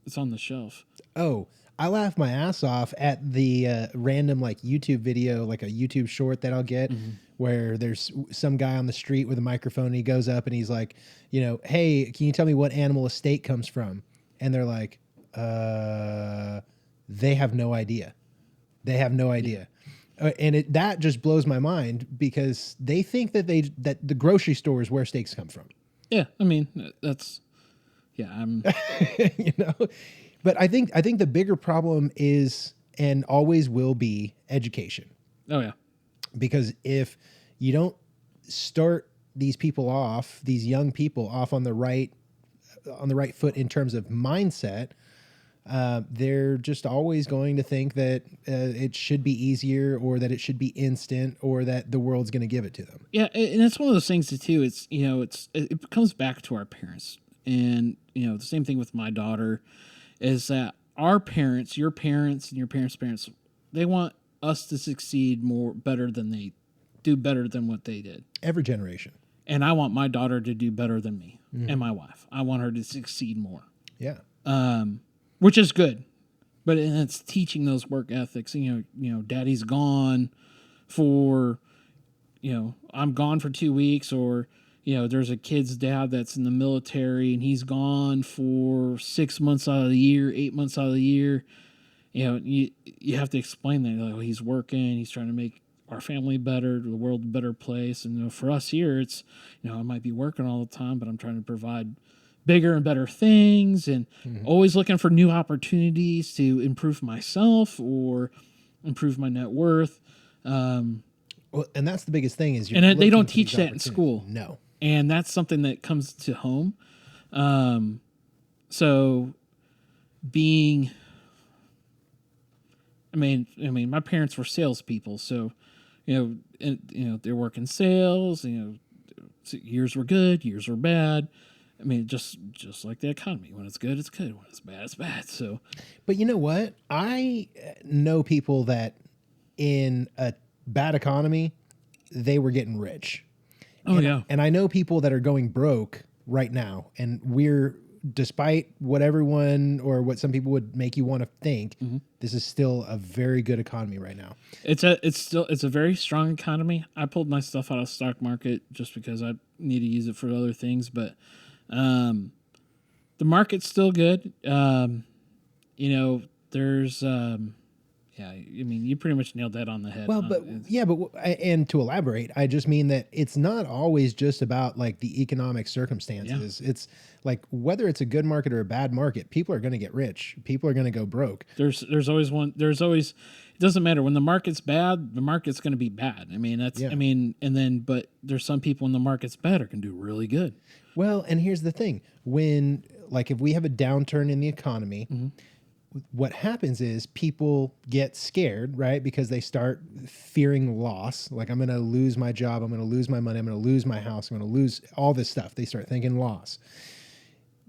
It's on the shelf. Oh, I laugh my ass off at the random like YouTube video, like a YouTube short that I'll get where there's some guy on the street with a microphone and he goes up and he's like, hey, can you tell me what animal a steak comes from? And they're like, they have no idea. They have no idea. And that just blows my mind, because they think that the grocery store is where steaks come from. Yeah, I mean, that's, yeah, I'm, But I think the bigger problem is, and always will be, education. oh yeah. Because if you don't start these young people off on the right foot in terms of mindset, they're just always going to think that it should be easier, or that it should be instant, or that the world's going to give it to them. Yeah, and that's one of those things too. It's it comes back to our parents, and the same thing with my daughter, is that our parents, your parents, and your parents' parents, they want us to succeed better than what they did. Every generation. And I want my daughter to do better than me and my wife. I want her to succeed more. Yeah. Which is good, but it's teaching those work ethics. Daddy's gone for, I'm gone for 2 weeks, or there's a kid's dad that's in the military and he's gone for 6 months out of the year, 8 months out of the year. You have to explain that, like, he's working, he's trying to make our family better, the world a better place. And for us here, it's I might be working all the time, but I'm trying to provide bigger and better things, and always looking for new opportunities to improve myself or improve my net worth. Well, and that's the biggest thing is, and they don't teach that in school. No. And that's something that comes to home. So being, my parents were salespeople, so, they're working sales, years were good, years were bad. Just like the economy. When it's good, it's good. When it's bad, it's bad. So, but you know what? I know people that in a bad economy, they were getting rich. oh yeah. And I know people that are going broke right now, and despite what everyone or what some people would make you want to think, this is still a very good economy right now. It's a very strong economy. I pulled my stuff out of the stock market just because I need to use it for other things, but the market's still good. There's you pretty much nailed that on the head. Well, and to elaborate, I just mean that it's not always just about like the economic circumstances. Yeah. It's like, whether it's a good market or a bad market, people are going to get rich. People are going to go broke. There's always it doesn't matter when the market's bad, the market's going to be bad. But there's some people when the market's bad are going to do really good. Well, and here's the thing. When, like if we have a downturn in the economy, what happens is people get scared, right? Because they start fearing loss. Like, I'm going to lose my job. I'm going to lose my money. I'm going to lose my house. I'm going to lose all this stuff. They start thinking loss.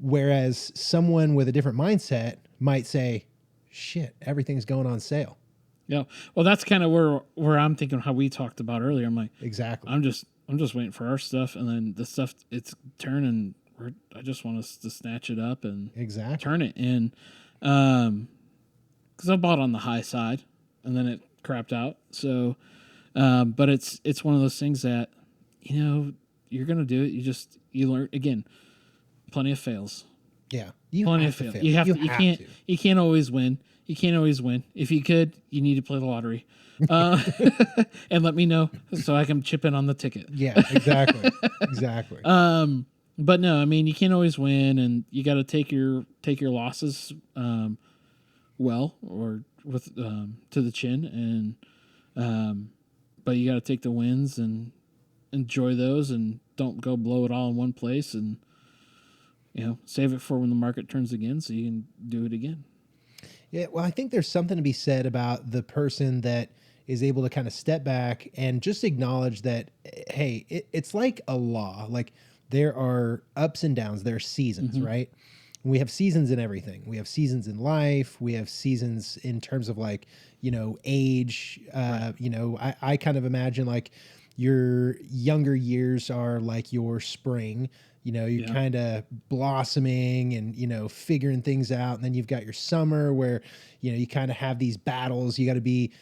Whereas someone with a different mindset might say, shit, everything's going on sale. Yeah. Well, that's kind of where I'm thinking how we talked about earlier. I'm like, Exactly. I'm just waiting for our stuff, and then the stuff it's turning. I just want us to snatch it up and Exactly. turn it in. Because I bought on the high side, and then it crapped out. So, but it's one of those things that, you know, you're gonna do it. You learn again. Plenty of fails. Yeah. Plenty of fails. You can't always win. You can't always win. If you could, you need to play the lottery, and let me know so I can chip in on the ticket. Yeah. Exactly. Exactly. But no, I mean, you can't always win, and you got to take your losses well, or with to the chin, and but you got to take the wins and enjoy those, and don't go blow it all in one place, and you know, save it for when the market turns again, so you can do it again. Yeah, well, I think there's something to be said about the person that is able to kind of step back and just acknowledge that, hey, it's like a law. Like, there are ups and downs, there are seasons, right? We have seasons in everything. We have seasons in life. We have seasons in terms of, like, you know, age. You know, I kind of imagine like your younger years are like your spring. You know, you're kind of blossoming and, you know, figuring things out. And then you've got your summer where, you know, you kind of have these battles. You got to be,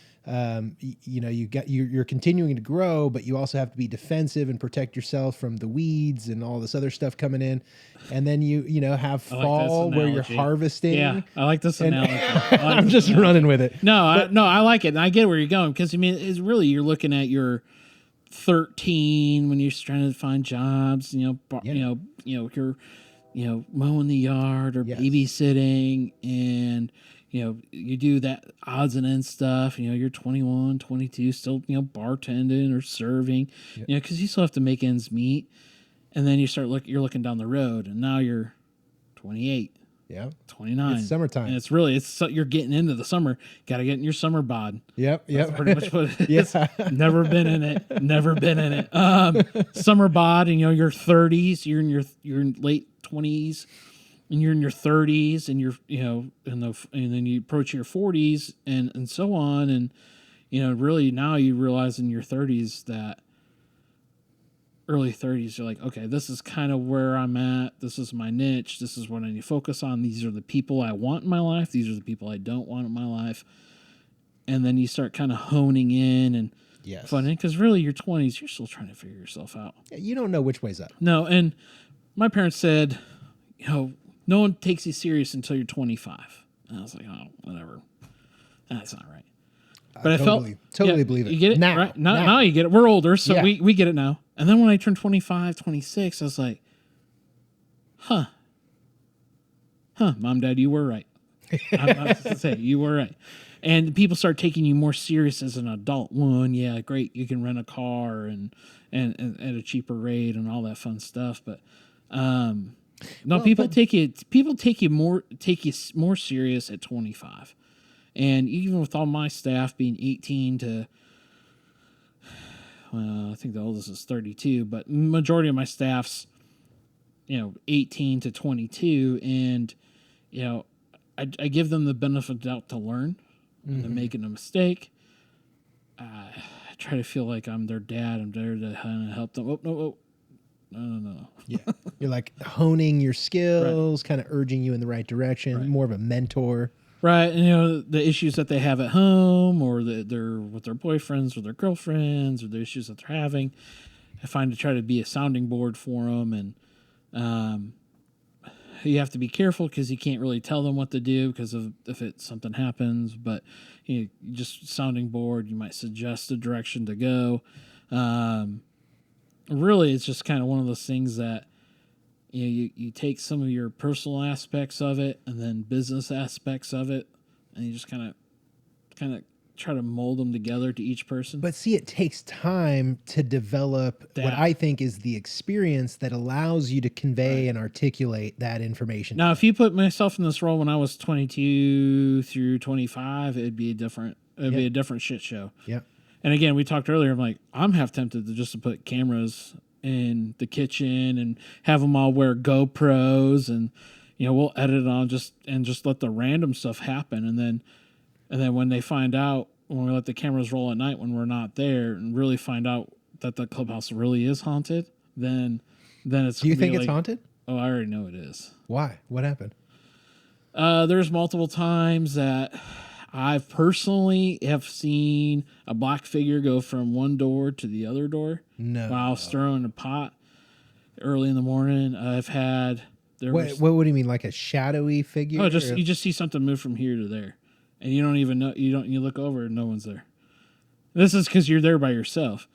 you know, you're continuing to grow, but you also have to be defensive and protect yourself from the weeds and all this other stuff coming in. And then you know, have fall where you're harvesting. Yeah, I like this analogy. I'm just running with it. No, I like it. And I get where you're going, because I mean, it's really, you're looking at your 13 when you're trying to find jobs, you know, you're mowing the yard or babysitting, and you know, you do that odds and ends stuff. You know, you're 21, 22, still, you know, bartending or serving, you know, because you still have to make ends meet. And then you're looking down the road, and now you're 28. Yeah. 29. It's summertime. And you're getting into the summer. Got to get in your summer bod. Yep. That's pretty much what it is. Never been in it. Summer bod, and you know, your 30s, you're in late 20s, and you're in your 30s, and you're, you know, and then you approach your 40s, and so on, and you know, really now you realize in your 30s that early 30s, you're like, okay, this is kind of where I'm at. This is my niche. This is what I need to focus on. These are the people I want in my life. These are the people I don't want in my life. And then you start kind of honing in and finding, because really your 20s, you're still trying to figure yourself out. Yeah, you don't know which way's up. No, and my parents said, you know, no one takes you serious until you're 25. And I was like, oh, whatever. That's not right. But I totally believe it. You get it? Now, right? Now you get it. We're older, so Yeah. we get it now. And then when I turned 25, 26, I was like, huh, Mom, Dad, you were right. I was to say, you were right. And people start taking you more serious as an adult. One, yeah, great, you can rent a car and at a cheaper rate and all that fun stuff. But people take you more serious at 25. And even with all my staff being 18 to, I think the oldest is 32, but majority of my staff's, you know, 18 to 22, and you know, I give them the benefit of the doubt to learn. And they're making a mistake. I try to feel like I'm their dad. I'm there to kind of help them. No. Yeah, you're like honing your skills, kind of urging you in the right direction, more of a mentor. Right, and you know, the issues that they have at home, or they're with their boyfriends or their girlfriends, or the issues that they're having, I find to try to be a sounding board for them, and you have to be careful because you can't really tell them what to do because of if something happens. But you know, just sounding board, you might suggest a direction to go. Really, it's just kind of one of those things that, you know, you take some of your personal aspects of it and then business aspects of it, and you just kind of try to mold them together to each person. But see, it takes time to develop what That. I think is the experience that allows you to convey and articulate that information. Now, if you put myself in this role when I was 22 through 25, it'd be a different shit show. Yep. And again, we talked earlier. I'm like, I'm half tempted to just put cameras in the kitchen and have them all wear GoPros, and we'll edit it on just let the random stuff happen, and then when they find out, when we let the cameras roll at night when we're not there, and really find out that the clubhouse really is haunted, then it's. Do you think it's haunted? Oh, I already know it is. Why? What happened? There's multiple times that I've personally have seen a black figure go from one door to the other door. No. While stirring a pot early in the morning. I've had What do you mean, like a shadowy figure? you just see something move from here to there, and you don't even know. You look over and no one's there. This is because you're there by yourself.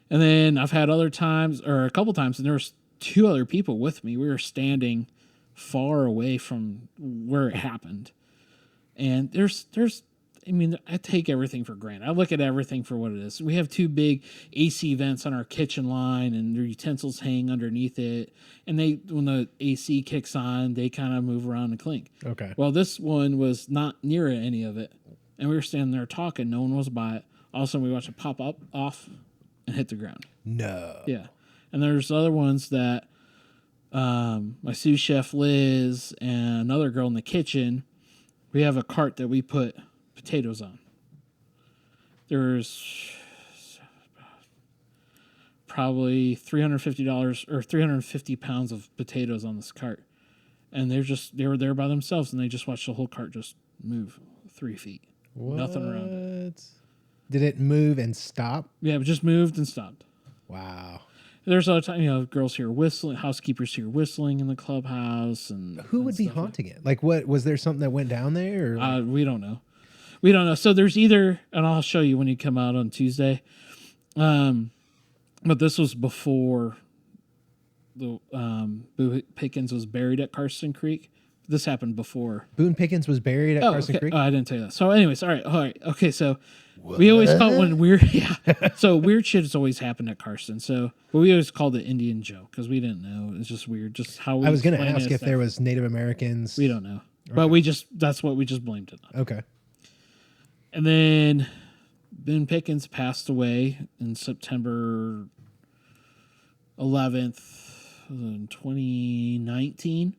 And then I've had other times, or a couple times, and there was 2 other people with me. We were standing far away from where it happened. And I take everything for granted. I look at everything for what it is. We have 2 big AC vents on our kitchen line, and their utensils hang underneath it. And when the AC kicks on, they kind of move around and clink. Okay. Well, this one was not near any of it. And we were standing there talking. No one was by it. All of a sudden, we watched it pop up, off, and hit the ground. No. Yeah. And there's other ones that my sous chef Liz and another girl in the kitchen, we have a cart that we put potatoes on. There's probably $350 or 350 pounds of potatoes on this cart. And they were there by themselves, and they just watched the whole cart just move 3 feet. What? Nothing around it. Did it move and stop? Yeah, it just moved and stopped. Wow. There's other time, girls here whistling, housekeepers here whistling in the clubhouse, and Who would be haunting it? Like, what was there something that went down there? Or we don't know. We don't know. So there's either, and I'll show you when you come out on Tuesday. But this was before the Boo Pickens was buried at Carson Creek. This happened before. Boone Pickens was buried at Carson okay. Creek? Oh, I didn't tell you that. So anyways, all right. Okay, so we always call it when weird, So weird shit has always happened at Carson. So, but we always called it Indian Joe because we didn't know. It's just weird. Just how we I was going to explain ask it if there was Native Americans. We don't know. Okay. But that's what we just blamed it on. Okay. And then Boone Pickens passed away in September 11th, 2019.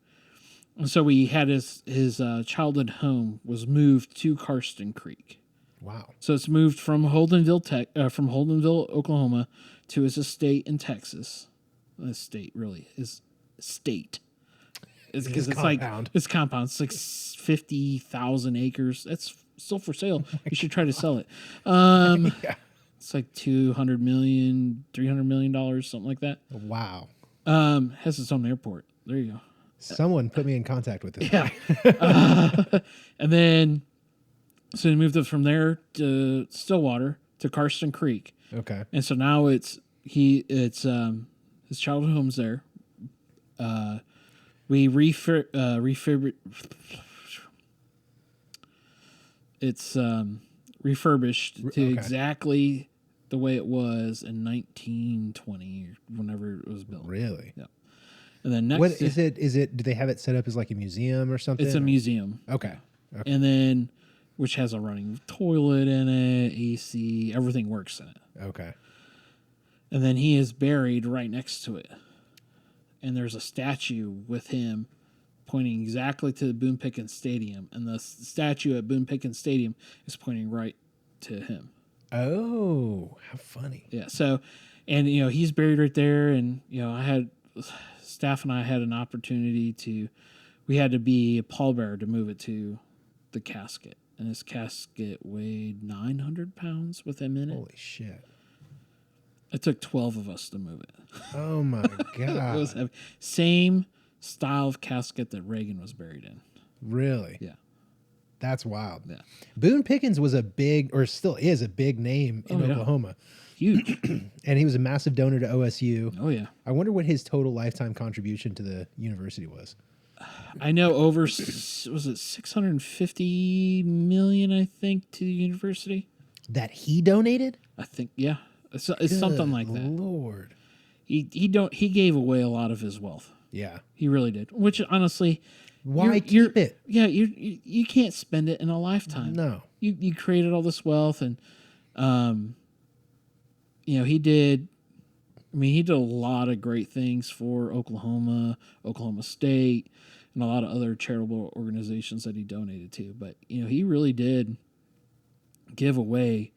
And so we had his childhood home was moved to Karsten Creek. Wow. So it's moved from Holdenville, Oklahoma, to his estate in Texas. Estate really is state. It's because it's compound. It's compound. It's like 50,000 acres. That's still for sale. You should try to sell it. Yeah. It's like $200 million, $300 million, something like that. Wow. Has its own airport. There you go. Someone put me in contact with this. Yeah. And then, so he moved it from there to Stillwater to Karsten Creek. Okay. And so now it's his childhood home's there. We it's refurbished to exactly the way it was in 1920 or whenever it was built. Really? Yeah. And then next, what is it? Is it? Do they have it set up as like a museum or something? it's a museum. Okay. And then, which has a running toilet in it, AC, everything works in it. Okay. And then he is buried right next to it. And there's a statue with him pointing exactly to the Boone Pickens Stadium. And the statue at Boone Pickens Stadium is pointing right to him. Oh, how funny. Yeah. So, and, he's buried right there. And, staff and I had an opportunity we had to be a pallbearer to move it to the casket. And his casket weighed 900 pounds with him in it. Holy shit. It took 12 of us to move it. Oh my God. It was heavy. Same style of casket that Reagan was buried in. Really? Yeah. That's wild. Yeah. Boone Pickens was a big, or still is a big name in Oklahoma. Huge. And he was a massive donor to OSU. Oh, yeah. I wonder what his total lifetime contribution to the university was. I know was it $650 million, I think, to the university? that he donated? I think, yeah, it's something like that. Lord. He gave away a lot of his wealth. Yeah. He really did. Which honestly, Why keep it? Yeah, you can't spend it in a lifetime. No. You created all this wealth, and he did. I mean, he did a lot of great things for Oklahoma State, and a lot of other charitable organizations that he donated to. But he really did give away.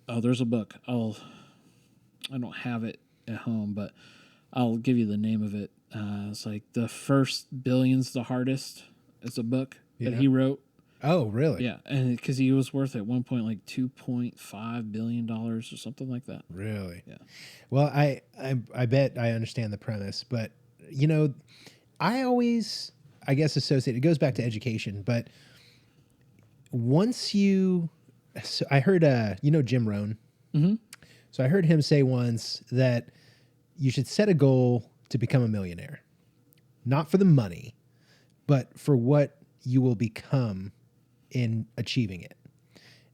Oh, there's a book. I don't have it at home, but I'll give you the name of it. It's like The First Billion's the Hardest. It's a book that he wrote. Oh, really? Yeah, and because he was worth at one point like $2.5 billion or something like that. Really? Yeah. Well, I bet I understand the premise, but I always, I guess, associate. It goes back to education, but once so I heard, Jim Rohn. Mm-hmm. So I heard him say once that you should set a goal to become a millionaire, not for the money, but for what you will become in achieving it.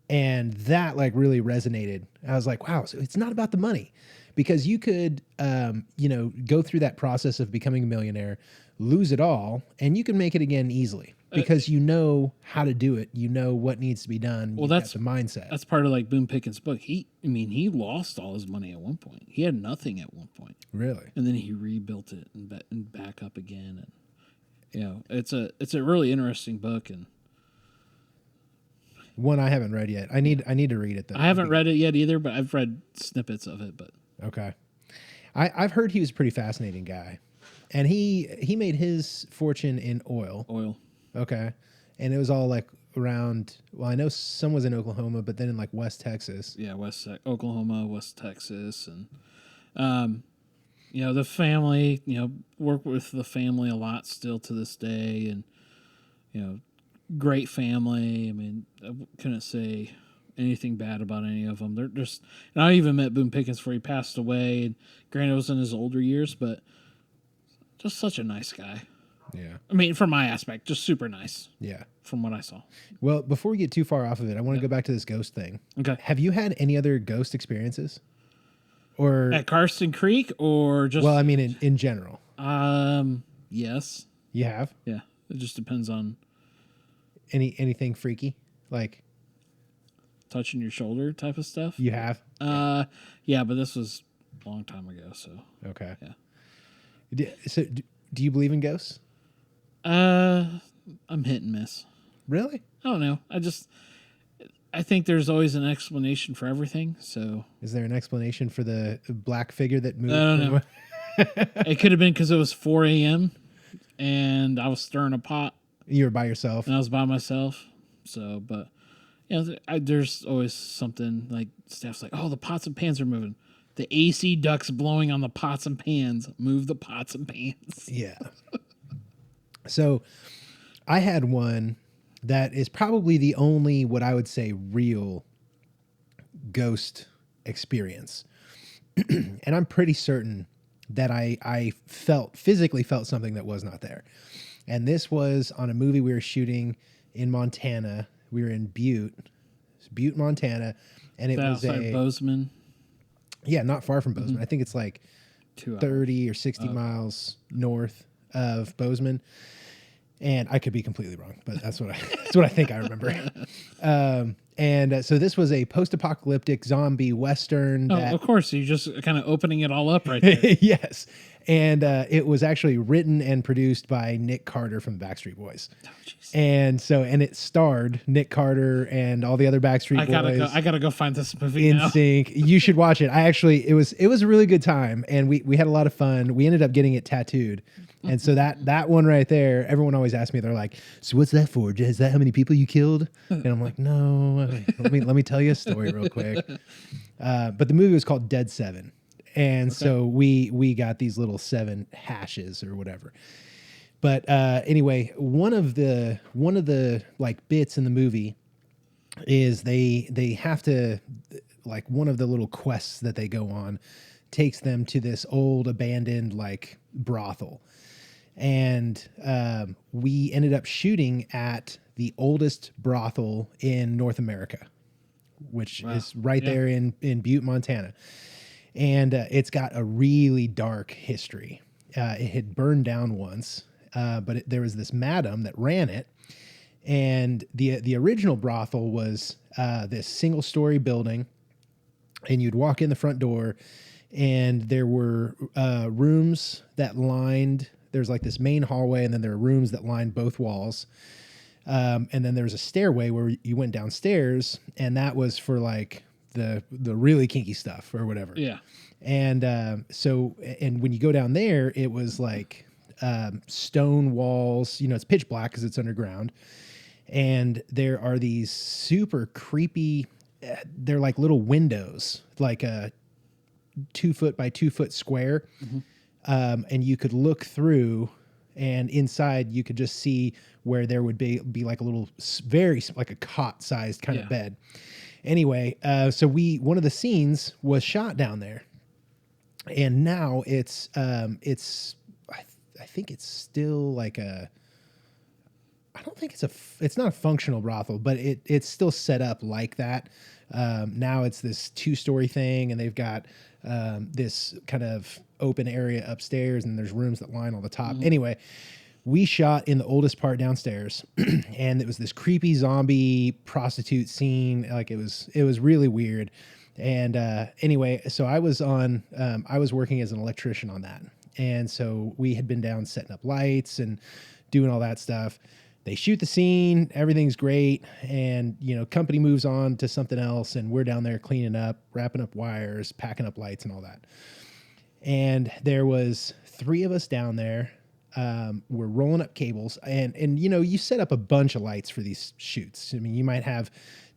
And that really resonated. I was like, wow, so it's not about the money, because you could, go through that process of becoming a millionaire, lose it all, and you can make it again easily because you know how to do it. You know what needs to be done. Well, that's the mindset. That's part of Boone Pickens' book. He lost all his money at one point. He had nothing at one point. Really? And then he rebuilt it and back up again. And it's a really interesting book, and one I haven't read yet. I need to read it though. I haven't read it yet either, but I've read snippets of it. But okay, I've heard he was a pretty fascinating guy, and he made his fortune in oil. Okay, and it was all around. Well, I know some was in Oklahoma, but then in West Texas. Yeah, Oklahoma, West Texas, and the family. Work with the family a lot still to this day, and great family. I mean, I couldn't say anything bad about any of them. They're just, and I even met Boone Pickens before he passed away. And granted, it was in his older years, but just such a nice guy. Yeah. I mean, from my aspect, just super nice. Yeah. From what I saw. Well, before we get too far off of it, I want to go back to this ghost thing. Okay. Have you had any other ghost experiences? Or at Karsten Creek, or just? Well, I mean, in general. Yes. You have? Yeah. It just depends on anything freaky, like touching your shoulder type of stuff. You have? Yeah, but this was a long time ago. So okay. Yeah. So do you believe in ghosts? I'm hit and miss. Really? I don't know. I think there's always an explanation for everything. So is there an explanation for the black figure that moved? I don't know. It could have been because it was 4 a.m. and I was stirring a pot. You were by yourself. And I was by myself. So, but there's always something like staff's like, oh, the pots and pans are moving. The AC ducts blowing on the pots and pans. Move the pots and pans. Yeah. So I had one that is probably the only, what I would say, real ghost experience. And I'm pretty certain that I physically felt something that was not there. And this was on a movie we were shooting in Montana. We were in Butte, Montana. And it was Bozeman. Yeah, not far from Bozeman. I think it's 2 hours. 30 or 60 miles north of Bozeman. And I could be completely wrong, but that's what I think I remember. So this was a post-apocalyptic zombie Western. Of course. You're just kind of opening it all up right there. Yes. And it was actually written and produced by Nick Carter from the Backstreet Boys. Oh, and it starred Nick Carter and all the other Backstreet Boys. I gotta go find this movie in now. sync. You should watch it. It was a really good time, and we had a lot of fun. We ended up getting it tattooed. And so that one right there, everyone always asks me, they're like, so what's that for? Is that how many people you killed? And I'm like, no, let me tell you a story real quick. But the movie was called Dead Seven. And so we got these little 7 hashes or whatever. But anyway, one of the bits in the movie is they have to, one of the little quests that they go on takes them to this old abandoned brothel. And we ended up shooting at the oldest brothel in North America, which Wow. is right Yeah. there in Butte, Montana. And it's got a really dark history. It had burned down once, but there was this madam that ran it. And the original brothel was this single-story building, and you'd walk in the front door, and there were rooms that lined. There's like this main hallway, and then there are rooms that lined both walls. And then there was a stairway where you went downstairs, and that was for like the really kinky stuff or whatever. Yeah. And and when you go down there, it was like stone walls. You know, it's pitch black because it's underground. And there are these super creepy, they're like little windows, like a 2 foot by 2 foot square. And you could look through, and inside you could just see where there would be like a little, very like a cot sized kind of bed. Anyway, so one of the scenes was shot down there, and now it's I think it's still like I don't think it's not a functional brothel, but it's still set up like that. Now it's this 2-story thing, and they've got this kind of open area upstairs, and there's rooms that line on the top. Anyway, we shot in the oldest part downstairs, and it was this creepy zombie prostitute scene. Like it was really weird. And anyway, so I was working as an electrician on that. And so we had been down setting up lights and doing all that stuff. They shoot the scene, everything's great, and company moves on to something else, and we're down there cleaning up, wrapping up wires, packing up lights and all that. And there was 3 of us down there. We're rolling up cables, and you set up a bunch of lights for these shoots. I mean, you might have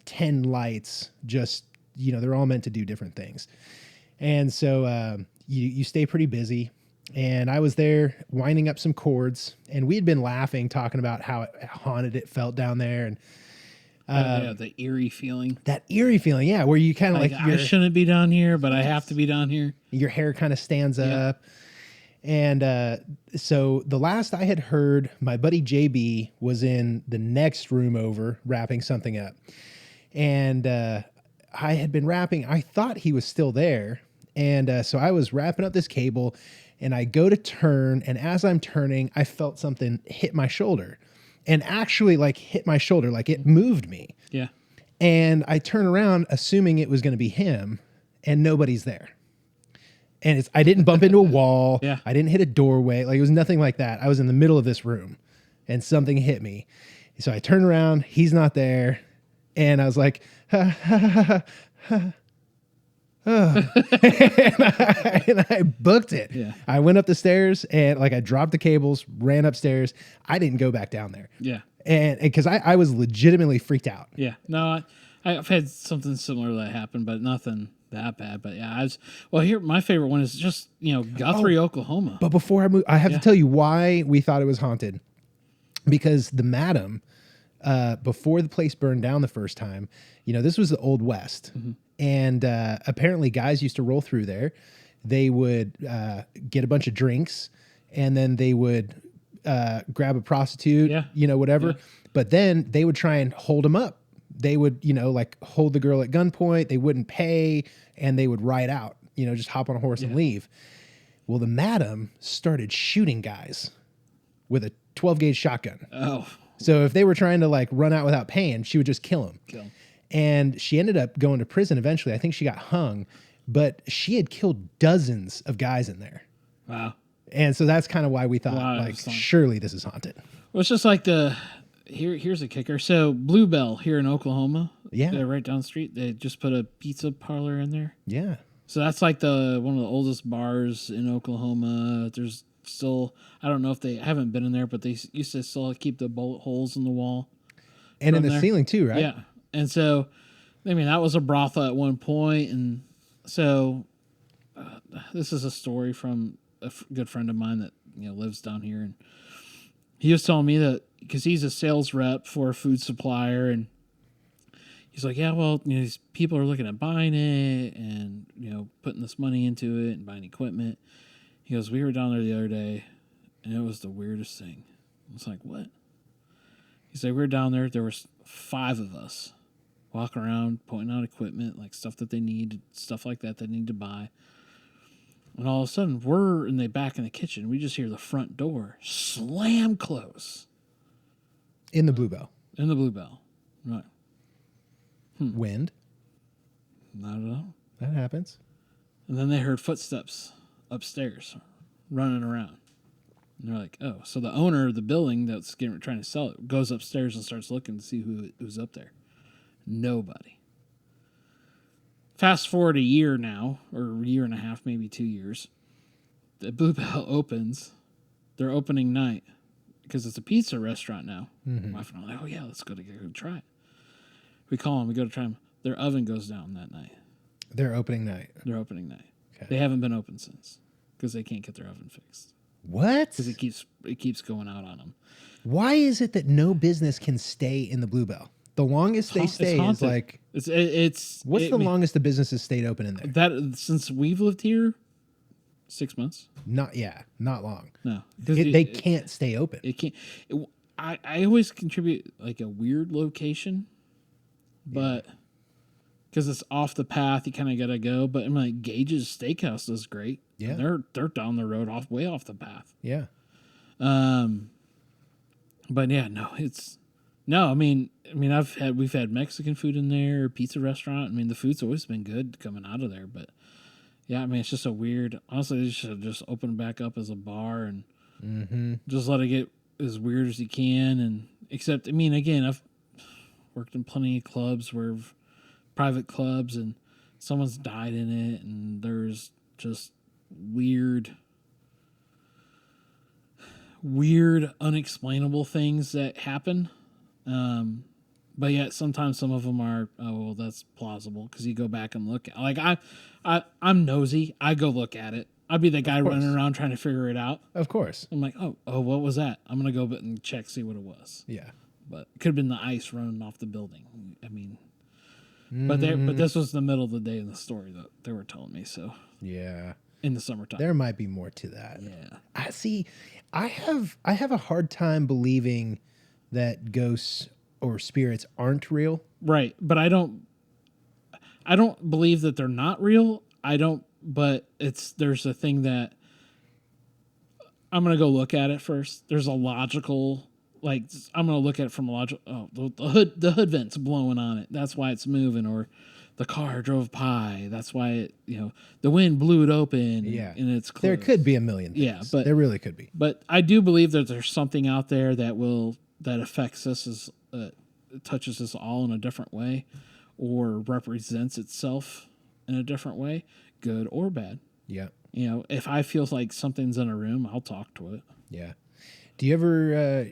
10 lights, just they're all meant to do different things. And so you stay pretty busy. And I was there winding up some cords, and we had been laughing, talking about how haunted it felt down there. And the eerie feeling. that eerie feeling, yeah, where you kind of like I shouldn't be down here, but I have to be down here. Your hair kind of stands up. And so the last I had heard, my buddy JB was in the next room over wrapping something up. And I had been wrapping. I thought he was still there. And so I was wrapping up this cable, and I go to turn, and as I'm turning, I felt something hit my shoulder, and actually like hit my shoulder, like it moved me. Yeah. And I turn around assuming it was going to be him, and nobody's there. And I didn't bump into a wall. Yeah. I didn't hit a doorway. Like it was nothing like that. I was in the middle of this room, and something hit me. So I turn around, he's not there. And I was like, ha, ha, ha, ha, ha. Oh. and I booked it. Yeah. I went up the stairs, and like I dropped the cables, ran upstairs. I didn't go back down there. Yeah. And because I was legitimately freaked out. Yeah. No, I've had something similar that happened, but nothing that bad. But yeah, here, my favorite one is just, Guthrie, Oklahoma. But before I move, I have to tell you why we thought it was haunted. Because the madam, before the place burned down the first time, this was the Old West. Mm-hmm. And apparently guys used to roll through there. They would get a bunch of drinks, and then they would grab a prostitute, whatever. Yeah. But then they would try and hold them up. They would, like hold the girl at gunpoint. They wouldn't pay, and they would ride out, just hop on a horse and leave. Well, the madam started shooting guys with a 12-gauge shotgun. Oh. So if they were trying to like run out without paying, she would just kill them. And she ended up going to prison eventually. I think she got hung, but she had killed dozens of guys in there. Wow. And so that's kind of why we thought, surely this is haunted. Well, it's just like here's a kicker. So Bluebell here in Oklahoma, right down the street, they just put a pizza parlor in there. Yeah. So that's like one of the oldest bars in Oklahoma. There's still, I don't know if I haven't been in there, but they used to still keep the bullet holes in the wall. And in the ceiling too, right? Yeah. And so, I mean, that was a brothel at one point. And so this is a story from a good friend of mine that, lives down here. And he was telling me that because he's a sales rep for a food supplier, and he's like, yeah, well, these people are looking at buying it and, putting this money into it and buying equipment. He goes, we were down there the other day, and it was the weirdest thing. I was like, what? He said, we were down there. There was 5 of us. walking around, pointing out equipment, like stuff that they need, stuff like that they need to buy. And all of a sudden, we're in the back in the kitchen. We just hear the front door slam close In the Bluebell. in the Bluebell. Right. Wind. I don't know. That happens. And then they heard footsteps upstairs running around. And they're like, oh, so the owner of the building that's trying to sell it goes upstairs and starts looking to see who's up there. Nobody. Fast forward a year now, or a year and a half, maybe 2 years. The Bluebell opens. Their opening night, because it's a pizza restaurant now. My wife and I are like, oh yeah, let's go try it. We call them, we go to try them. Their oven goes down that night. Their opening night. Their opening night. Okay. They haven't been open since because they can't get their oven fixed. What? Because it keeps going out on them. Why is it that no business can stay in the Bluebell? The longest they stay is haunted. like... It's What's the longest the business has stayed open in there? that since we've lived here? 6 months. Not long. No, They can't stay open. It can't. I always contribute like a weird location, but because it's off the path, you kind of gotta go. But I'm like Gage's Steakhouse is great. Yeah. They're down the road way off the path. Yeah. But yeah, no, I mean we've had Mexican food in there, pizza restaurant. I mean the food's always been good coming out of there, but yeah, I mean it's just a weird. Honestly, they should just open back up as a bar and just let it get as weird as you can. And except, I mean, again, I've worked in plenty of clubs private clubs, and someone's died in it, and there's just weird, unexplainable things that happen. But yet sometimes some of them are, oh, well, that's plausible because you go back and look at. Like I'm nosy. I go look at it. I'd be the guy running around trying to figure it out. Of course. I'm like, oh, what was that? I'm gonna go and check, see what it was. Yeah. But it could have been the ice running off the building. I mean, but this was the middle of the day in the story that they were telling me. So Yeah. in the summertime, There might be more to that. yeah. I have a hard time believing that ghosts or spirits aren't real. Right, but I don't believe that they're not real. But there's a thing that I'm going to go look at it first. There's a logical, like, I'm going to look at it from a logical, the hood vent's blowing on it. That's why it's moving. Or the car drove by. That's why the wind blew it open. Yeah. And it's closed. There could be a million things. Yeah, but there really could be. But I do believe that there's something out there that affects us touches us all in a different way, or represents itself in a different way, good or bad. Yeah. If I feel like something's in a room, I'll talk to it. Yeah. Do you ever,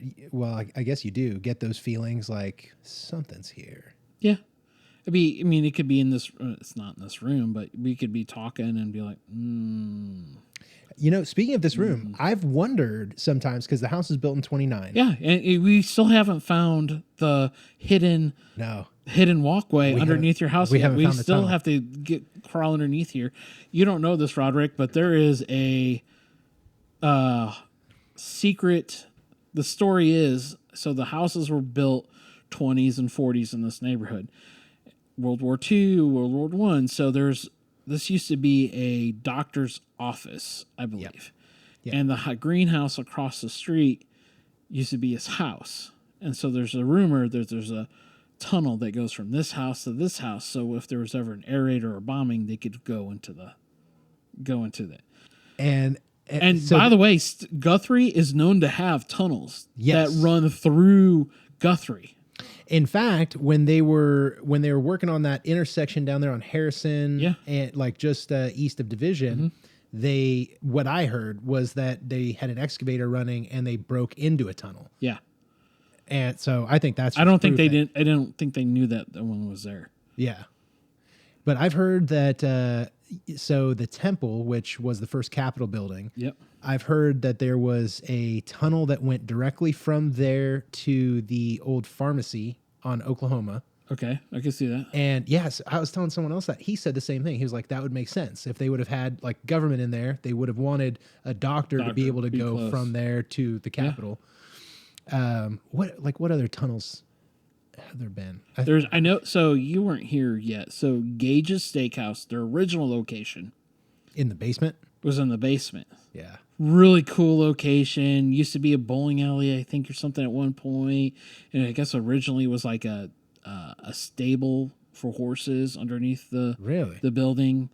I guess you do, get those feelings like something's here? Yeah. It could be in this, it's not in this room, but we could be talking and be like, Speaking of this room, I've wondered sometimes, because the house is built in 29. Yeah, and we still haven't found the hidden walkway underneath your house yet. We still have to crawl underneath here. You don't know this, Roderick, but there is a secret. The story is, so the houses were built 20s and 40s in this neighborhood. World War II, World War I. So this used to be a doctor's office, I believe. Yeah. And the greenhouse across the street used to be his house. And so there's a rumor that there's a tunnel that goes from this house to this house. So if there was ever an air raid or a bombing, they could go into that. And so by the way, Guthrie is known to have tunnels that run through Guthrie. In fact, when they were working on that intersection down there on Harrison, and like just east of Division, what I heard was that they had an excavator running and they broke into a tunnel. Yeah, and so I think that's. I don't think they didn't. I don't think they knew that one was there. Yeah, but I've heard that. So the temple, which was the first Capitol building. Yep. I've heard that there was a tunnel that went directly from there to the old pharmacy on Oklahoma. Okay, I can see that. And yes, I was telling someone else that he said the same thing. He was like, that would make sense. If they would have had like government in there, they would have wanted a doctor to be able to go close from there to the Capitol. What other tunnels have there been? I know. So you weren't here yet. So Gage's Steakhouse, their original location, In the basement? was in the basement. Yeah. Really cool location. Used to be a bowling alley, I think, or something at one point. And I guess originally was like a stable for horses underneath Really? the building.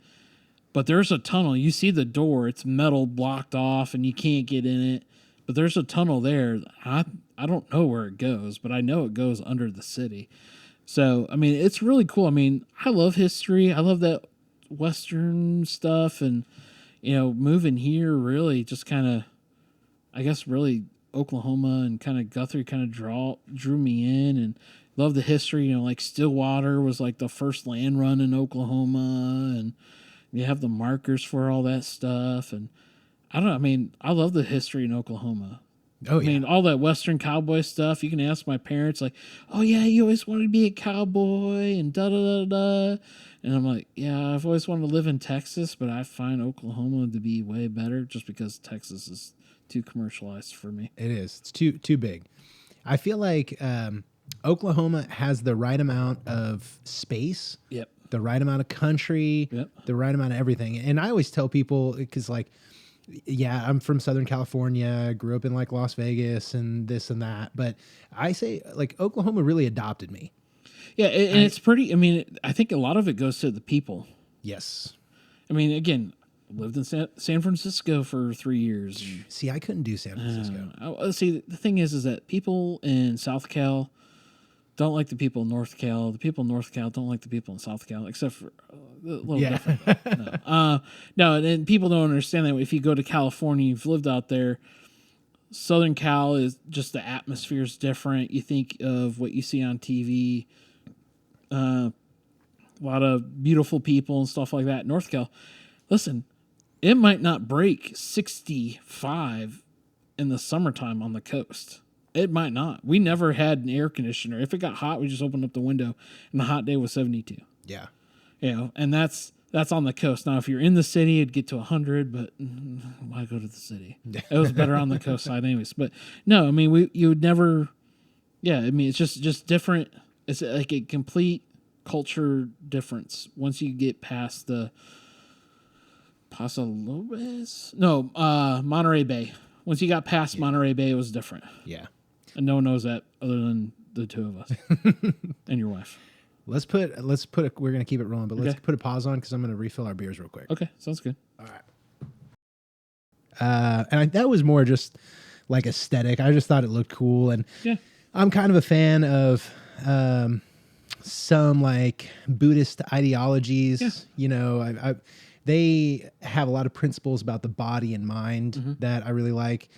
But there's a tunnel. You see the door. It's metal blocked off, and you can't get in it. But there's a tunnel there. I don't know where it goes, but I know it goes under the city. So, I mean, it's really cool. I mean, I love history. I love that Western stuff. And, moving here really just kind of, I guess, really Oklahoma and kind of Guthrie kind of drew me in, and love the history. Like Stillwater was like the first land run in Oklahoma, and you have the markers for all that stuff. And I don't know. I mean, I love the history in Oklahoma. Oh, I mean, all that Western cowboy stuff. You can ask my parents, like, "Oh yeah, you always wanted to be a cowboy," and da da da da. And I'm like, "Yeah, I've always wanted to live in Texas, but I find Oklahoma to be way better, just because Texas is too commercialized for me." It is. It's too big. I feel like Oklahoma has the right amount of space. Yep. The right amount of country. Yep. The right amount of everything. And I always tell people, because like, yeah, I'm from Southern California, grew up in like Las Vegas and this and that. But I say like Oklahoma really adopted me. Yeah, and it's pretty. I mean, I think a lot of it goes to the people. Yes. I mean, again, lived in San Francisco for 3 years. See, I couldn't do San Francisco. See, the thing is that people in South Cal don't like the people in North Cal. The people in North Cal don't like the people in South Cal, except for a little different. No, and people don't understand that if you go to California, you've lived out there. Southern Cal is just the atmosphere is different. You think of what you see on TV. A lot of beautiful people and stuff like that. North Cal, listen, it might not break 65 in the summertime on the coast. It might not. We never had an air conditioner. If it got hot, we just opened up the window, and the hot day was 72. Yeah. And that's on the coast. Now, if you're in the city, it'd get to 100, but why go to the city? It was better on the coast side anyways. But no, I mean, you would never, yeah, I mean, it's just different. It's like a complete culture difference once you get past the Paso Lopez? No, Monterey Bay. Once you got past Monterey Bay, it was different. Yeah. And no one knows that other than the two of us and your wife. Let's put we're going to keep it rolling, but let's Okay. put a pause on because I'm going to refill our beers real quick. Okay, sounds good. All right. That was more just like aesthetic. I just thought it looked cool. And Yeah. I'm kind of a fan of some like Buddhist ideologies. Yeah. You know, they have a lot of principles about the body and mind that I really like.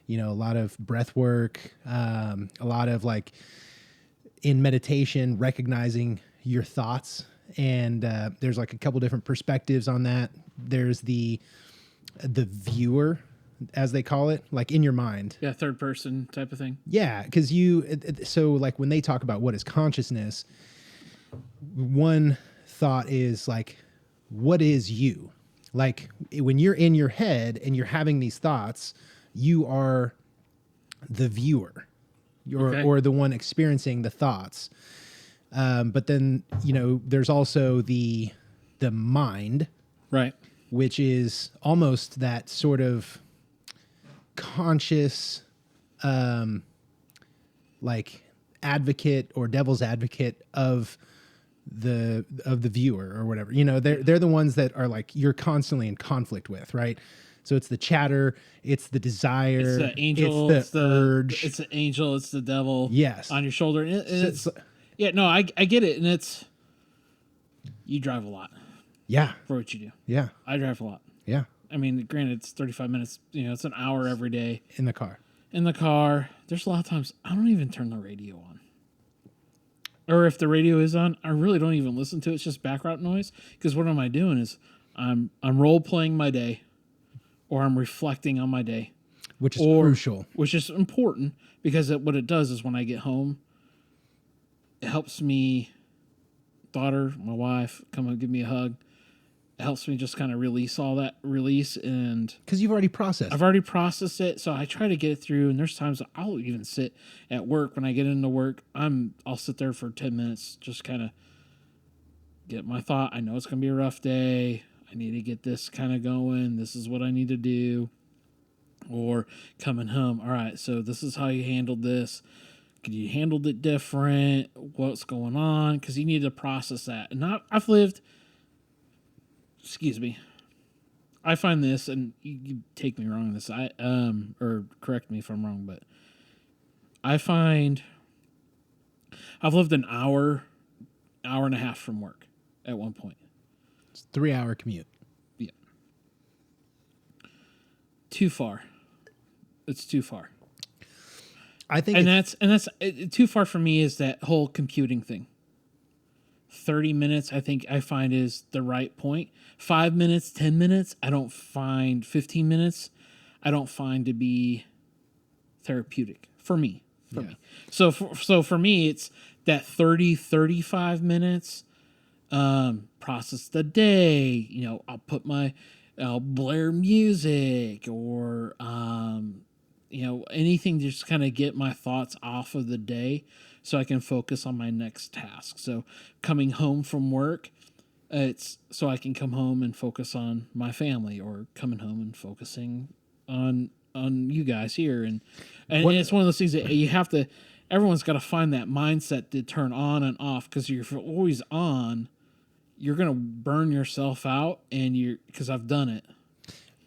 You know, a lot of breath work, a lot of like in meditation, recognizing your thoughts. And there's like a couple different perspectives on that. There's the viewer, as they call it, like in your mind. Yeah, third person type of thing. Yeah, because so like when they talk about what is consciousness, one thought is like, what is you? Like when you're in your head and you're having these thoughts, you are the viewer, or the one experiencing the thoughts. But then, you know, there's also the mind, Right. which is almost that sort of conscious, like advocate or devil's advocate of the viewer or whatever. You know, they're the ones that are like you're constantly in conflict with, right? So it's the chatter, it's the desire, It's the angel, it's the urge. It's the angel, it's the devil. Yes. On your shoulder. And it's, So- yeah, no, I get it. And it's, you drive a lot yeah, for what you do. yeah, I drive a lot. yeah. I mean, granted, it's 35 minutes, you know, it's an hour every day In the car. in the car. There's a lot of times I don't even turn the radio on. Or if the radio is on, I really don't even listen to it. It's just background noise. Because what am I doing is I'm role playing my day, or I'm reflecting on my day, Which is crucial. which is important because what it does is when I get home, it helps me, daughter, my wife, come and give me a hug. It helps me just kind of release and Because you've already processed. I've already processed it, so I try to get it through. And there's times I'll even sit at work when I get into work. I'll sit there for 10 minutes, just kind of get my thought. I know it's gonna be a rough day. I need to get this kind of going. This is what I need to do. Or coming home. All right, so this is how you handled this. Could you handled it different? What's going on? Because you need to process that. And I've lived. Excuse me. I find this, and you take me wrong on this. Or correct me if I'm wrong, but I find I've lived an hour and a half from work at one point. It's a 3-hour commute. Yeah. Too far. It's too far. I think, And that's too far for me is that whole computing thing. 30 minutes, I find is the right point. 5 minutes, 10 minutes, I don't find 15 minutes. I don't find to be therapeutic for me. Me. So for me, it's that 30, 35 minutes. Process the day. You know, I'll blare music or you know, anything to just kind of get my thoughts off of the day so I can focus on my next task. So coming home from work, it's so I can come home and focus on my family, or coming home and focusing on you guys here. And it's one of those things that you have to, everyone's got to find that mindset to turn on and off, because you're always on, you're going to burn yourself out, and because I've done it.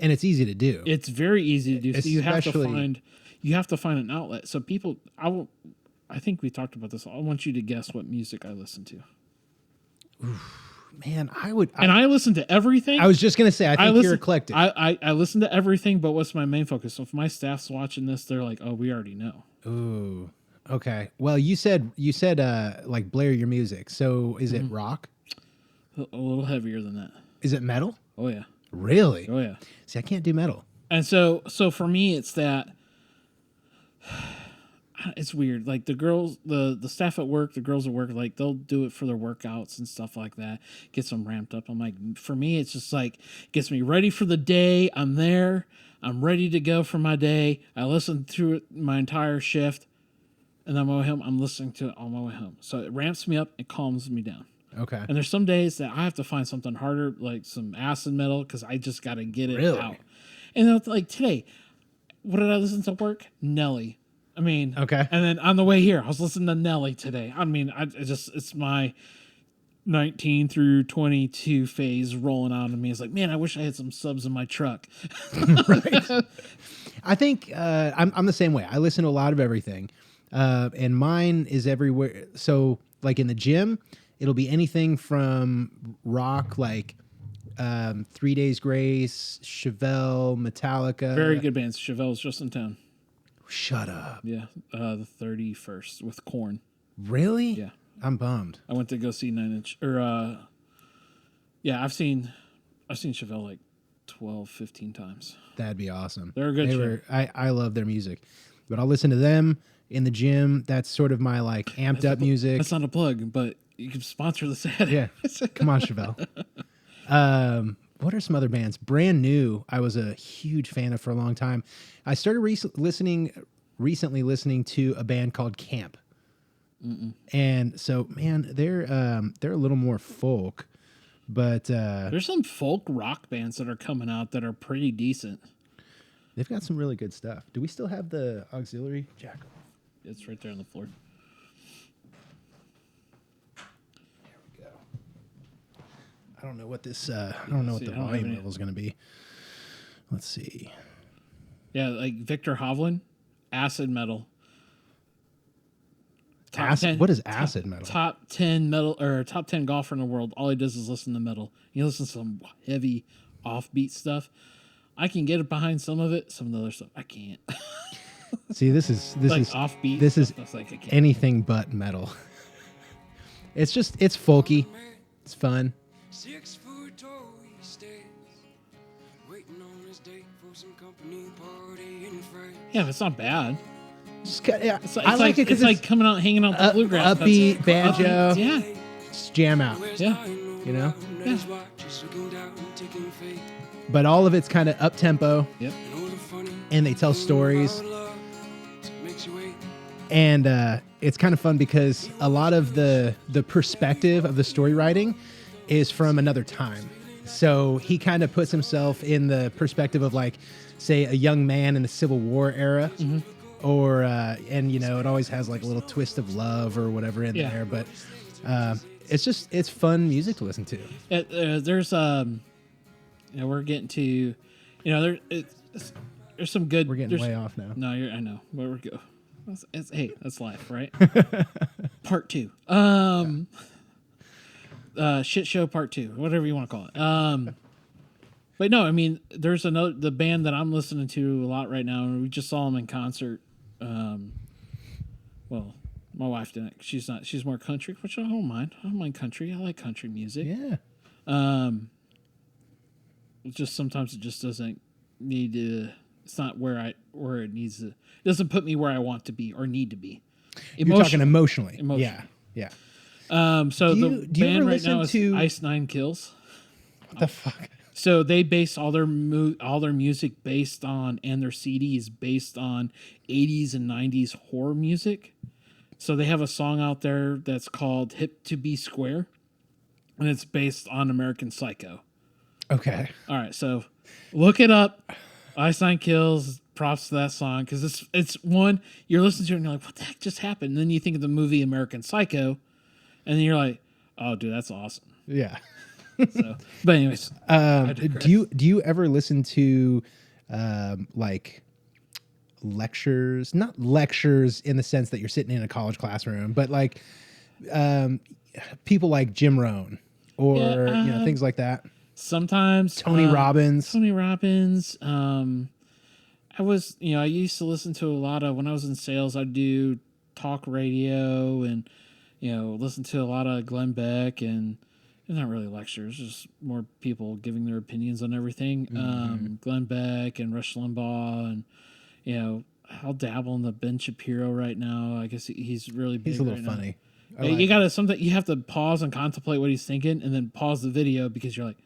and it's easy to do. It's very easy to do. So you have to find an outlet. So people, I think we talked about this. I want you to guess what music I listen to. Man, I listen to everything. I was just gonna say, I think you're eclectic. I listen to everything, but what's my main focus? So if my staff's watching this, they're like, "Oh, we already know." Ooh, okay. Well, you said like blare your music. So is it rock? A little heavier than that. Is it metal? Oh yeah. Really? Oh yeah. See, I can't do metal. And so for me, it's that. It's weird. Like the girls, the staff at work, the girls at work, like they'll do it for their workouts and stuff like that. Gets them ramped up. I'm like, for me, it's just like gets me ready for the day. I'm there. I'm ready to go for my day. I listen through it my entire shift, and then on my way home, I'm listening to it on my way home. So it ramps me up and calms me down. Okay. And there's some days that I have to find something harder, like some acid metal, because I just got to get it out. And then, like today, what did I listen to at work? Nelly. I mean, okay. And then on the way here, I was listening to Nelly today. I mean, it's my 19 through 22 phase rolling out of me. It's like, man, I wish I had some subs in my truck. Right. I think I'm the same way. I listen to a lot of everything, and mine is everywhere. So, like in the gym, it'll be anything from rock, like 3 Days Grace, Chevelle, Metallica. Very good bands. Chevelle's just in town. Shut up. Yeah, the 31st with Korn. Really? Yeah. I'm bummed. I went to go see 9 Inch. Yeah, I've seen Chevelle like 12, 15 times. That'd be awesome. They're a good show. I love their music, but I'll listen to them in the gym. That's sort of my like amped up music. That's not a plug, but you can sponsor this ad. Yeah. Come on, Chevelle. What are some other bands? Brand New, I was a huge fan of for a long time. I started recently listening to a band called Camp. And so, man, they're a little more folk, but there's some folk rock bands that are coming out that are pretty decent. They've got some really good stuff. Do we still have the auxiliary jack? It's right there on the floor. There we go. I don't know what this. I don't know what the volume level is going to be. Let's see. Yeah, like Victor Hovland, acid metal. What is acid metal? Top 10 metal or top 10 golfer in the world. All he does is listen to metal. He listens to some heavy offbeat stuff. I can get it behind some of it. Some of the other stuff I can't. See, this is like offbeat. This is like anything but metal. It's folky. It's fun. 6 foot tall he stands, waiting on his date for some company party in France. Yeah, it's not bad. Yeah, I like it because it's like coming out, hanging out the bluegrass. Upbeat banjo. Yeah, Just jam out. Yeah. you know? At his watch, he's looking down, taking fate. But all of it's kind of up tempo, Yep. And all the funny and they tell thing stories. about love, it makes you wait. And it's kind of fun because a lot of the perspective of the story writing is from another time. So he kind of puts himself in the perspective of, like, say, a young man in the Civil War era, or and you know, it always has like a little twist of love or whatever in Yeah. there. But it's fun music to listen to. There's you know, we're getting to, you know, there's some good. We're getting there's, way off now. No, I know where we go. Hey, that's life, right? Part 2. Shit show part 2, whatever you want to call it. But no, I mean, there's the band that I'm listening to a lot right now, and we just saw them in concert. Well, my wife didn't. She's not. She's more country, which I don't mind. I don't mind country. I like country music. Yeah. It's just sometimes it just doesn't need to. It's not where it needs to. It doesn't put me where I want to be or need to be. You're talking emotionally. Emotionally. Yeah. So Do you the band ever right listen now is to- Ice Nine Kills. What the fuck? So they base all their music based on, and their CDs based on 80s and 90s horror music. So they have a song out there that's called "Hip to Be Square," and it's based on American Psycho. Okay. All right, so look it up. Ice Nine Kills. Props to that song, because it's one you're listening to it and you're like, what the heck just happened? And then you think of the movie American Psycho, and then you're like, oh, dude, that's awesome. Yeah. So, but anyways, Do you ever listen to like lectures? Not lectures in the sense that you're sitting in a college classroom, but like people like Jim Rohn or you know, things like that. sometimes Tony Robbins. Tony Robbins. I used to listen to a lot of, when I was in sales, I'd do talk radio and, you know, listen to a lot of Glenn Beck and not really lectures, just more people giving their opinions on everything. Glenn Beck and Rush Limbaugh, and, you know, I'll dabble in the Ben Shapiro right now. I guess he's really big. He's a little right now. funny. You have to pause and contemplate what he's thinking, and then pause the video because you're like,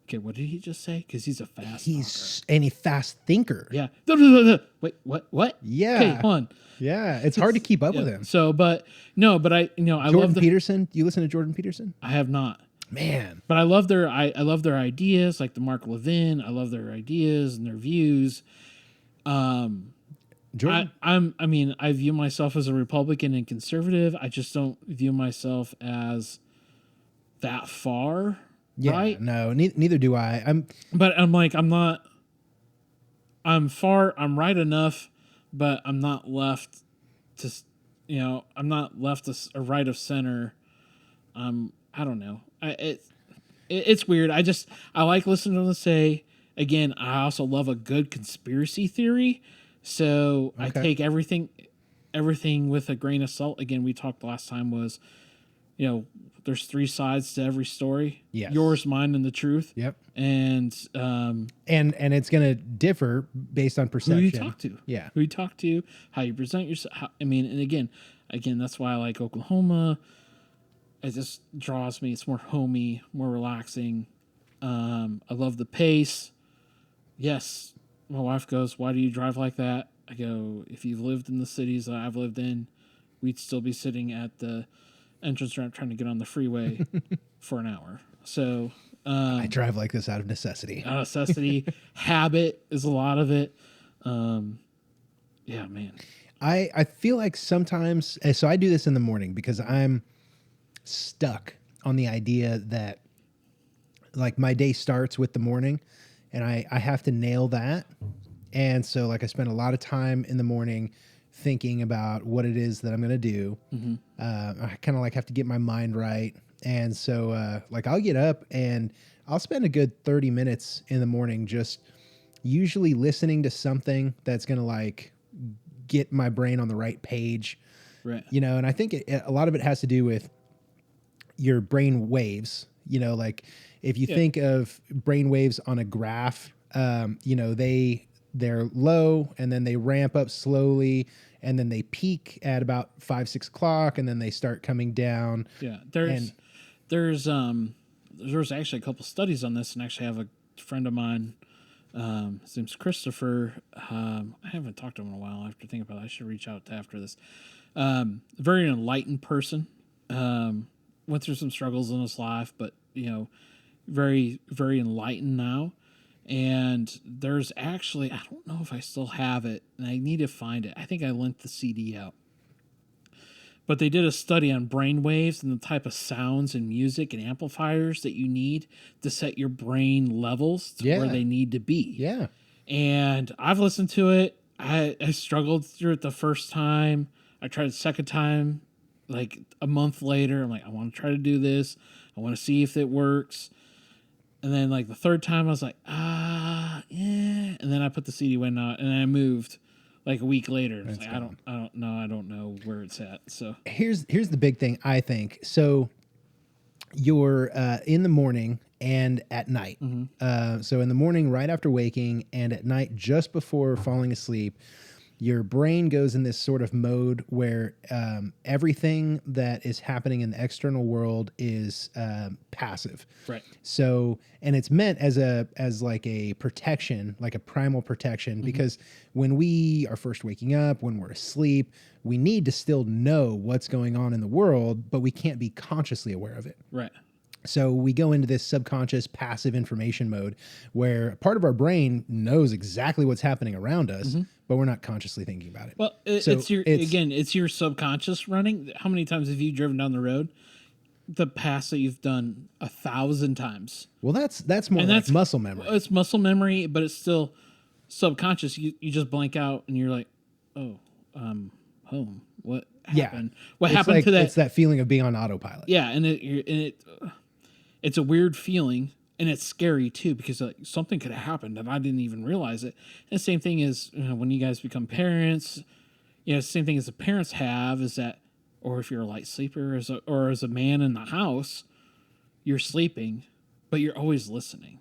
okay, what did he just say? Because he's a fast talker. And a fast thinker. Yeah. Wait, what? Yeah. Okay, hold on. Yeah. It's hard to keep up with him. So, I Jordan love Peterson. You listen to Jordan Peterson? I have not. Man. But I love their ideas, like the Mark Levin. I love their ideas and their views. Jordan. I view myself as a Republican and conservative. I just don't view myself as that far. Yeah. Right? No, neither do I. I'm not. I'm right enough, but I'm not left to, I'm not left or right of center. I don't know. It's weird. I like listening to them say. Again, I also love a good conspiracy theory. So I take everything with a grain of salt. Again, we talked last time was, there's 3 sides to every story. Yes. Yours, mine, and the truth. Yep. And it's going to differ based on perception. who you talk to. Yeah. Who you talk to, how you present yourself. And again, that's why I like Oklahoma. It just draws me. It's more homey, more relaxing. I love the pace. Yes. My wife goes, why do you drive like that? I go, if you've lived in the cities that I've lived in, we'd still be sitting at the entrance ramp trying to get on the freeway for an hour. So I drive like this out of necessity. Habit is a lot of it. Yeah, man. I feel like sometimes, so I do this in the morning because I'm stuck on the idea that like my day starts with the morning and I have to nail that. And so like I spend a lot of time in the morning thinking about what it is that I'm going to do. Mm-hmm. I kind of like have to get my mind right. And so like I'll get up and I'll spend a good 30 minutes in the morning just usually listening to something that's going to like get my brain on the right page. Right. And I think a lot of it has to do with your brain waves, like if you think of brain waves on a graph, they're low and then they ramp up slowly and then they peak at about 5-6 o'clock and then they start coming down. Yeah. There's there's actually a couple studies on this, and actually have a friend of mine. His name's Christopher. I haven't talked to him in a while. I have to think about it. I should reach out to after this. Very enlightened person. Went through some struggles in his life, but very, very enlightened now. And there's actually, I don't know if I still have it, and I need to find it. I think I lent the CD out. But they did a study on brain waves and the type of sounds and music and amplifiers that you need to set your brain levels to where they need to be. Yeah. And I've listened to it. I struggled through it the first time. I tried the second time, like a month later. I'm like, I want to try to do this. I want to see if it works. And then like the third time I was like, yeah. And then I put the CD away and I moved like a week later. It's like, I don't know where it's at. So Here's the big thing, I think. So you're in the morning and at night. So in the morning, right after waking, and at night, just before falling asleep, your brain goes in this sort of mode where everything that is happening in the external world is passive. right. So, and it's meant as like a protection, like a primal protection, because when we are first waking up, when we're asleep, we need to still know what's going on in the world, but we can't be consciously aware of it. Right. So we go into this subconscious passive information mode where part of our brain knows exactly what's happening around us, but we're not consciously thinking about it. Well, it's your subconscious running. How many times have you driven down the road? The past that you've done 1,000 times. Well, that's more like muscle memory. It's muscle memory, but it's still subconscious. You just blank out and you're like, oh, home. What happened? What It's happened like, to that? It's that feeling of being on autopilot. Yeah, it's a weird feeling, and it's scary too, because like something could have happened and I didn't even realize it. And the same thing is when you guys become parents, same thing as the parents have is that, or if you're a light sleeper or as a man in the house, you're sleeping, but you're always listening.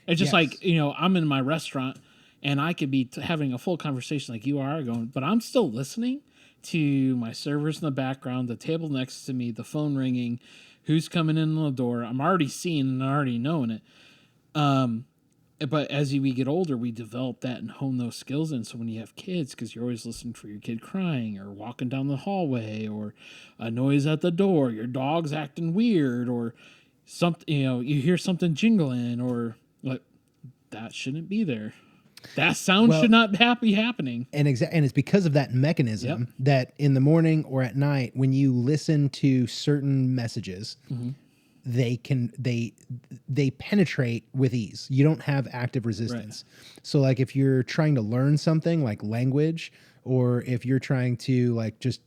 It's just like, I'm in my restaurant and I could be having a full conversation like you are going, but I'm still listening to my servers in the background, the table next to me, the phone ringing, who's coming in the door. I'm already seeing and already knowing it. But as we get older, we develop that and hone those skills in. So when you have kids, because you're always listening for your kid crying or walking down the hallway or a noise at the door, your dog's acting weird or something, you hear something jingling or like that shouldn't be there. That sound should not be happening. And and it's because of that mechanism that in the morning or at night, when you listen to certain messages, they penetrate with ease. You don't have active resistance. Right. So like if you're trying to learn something like language, or if you're trying to like just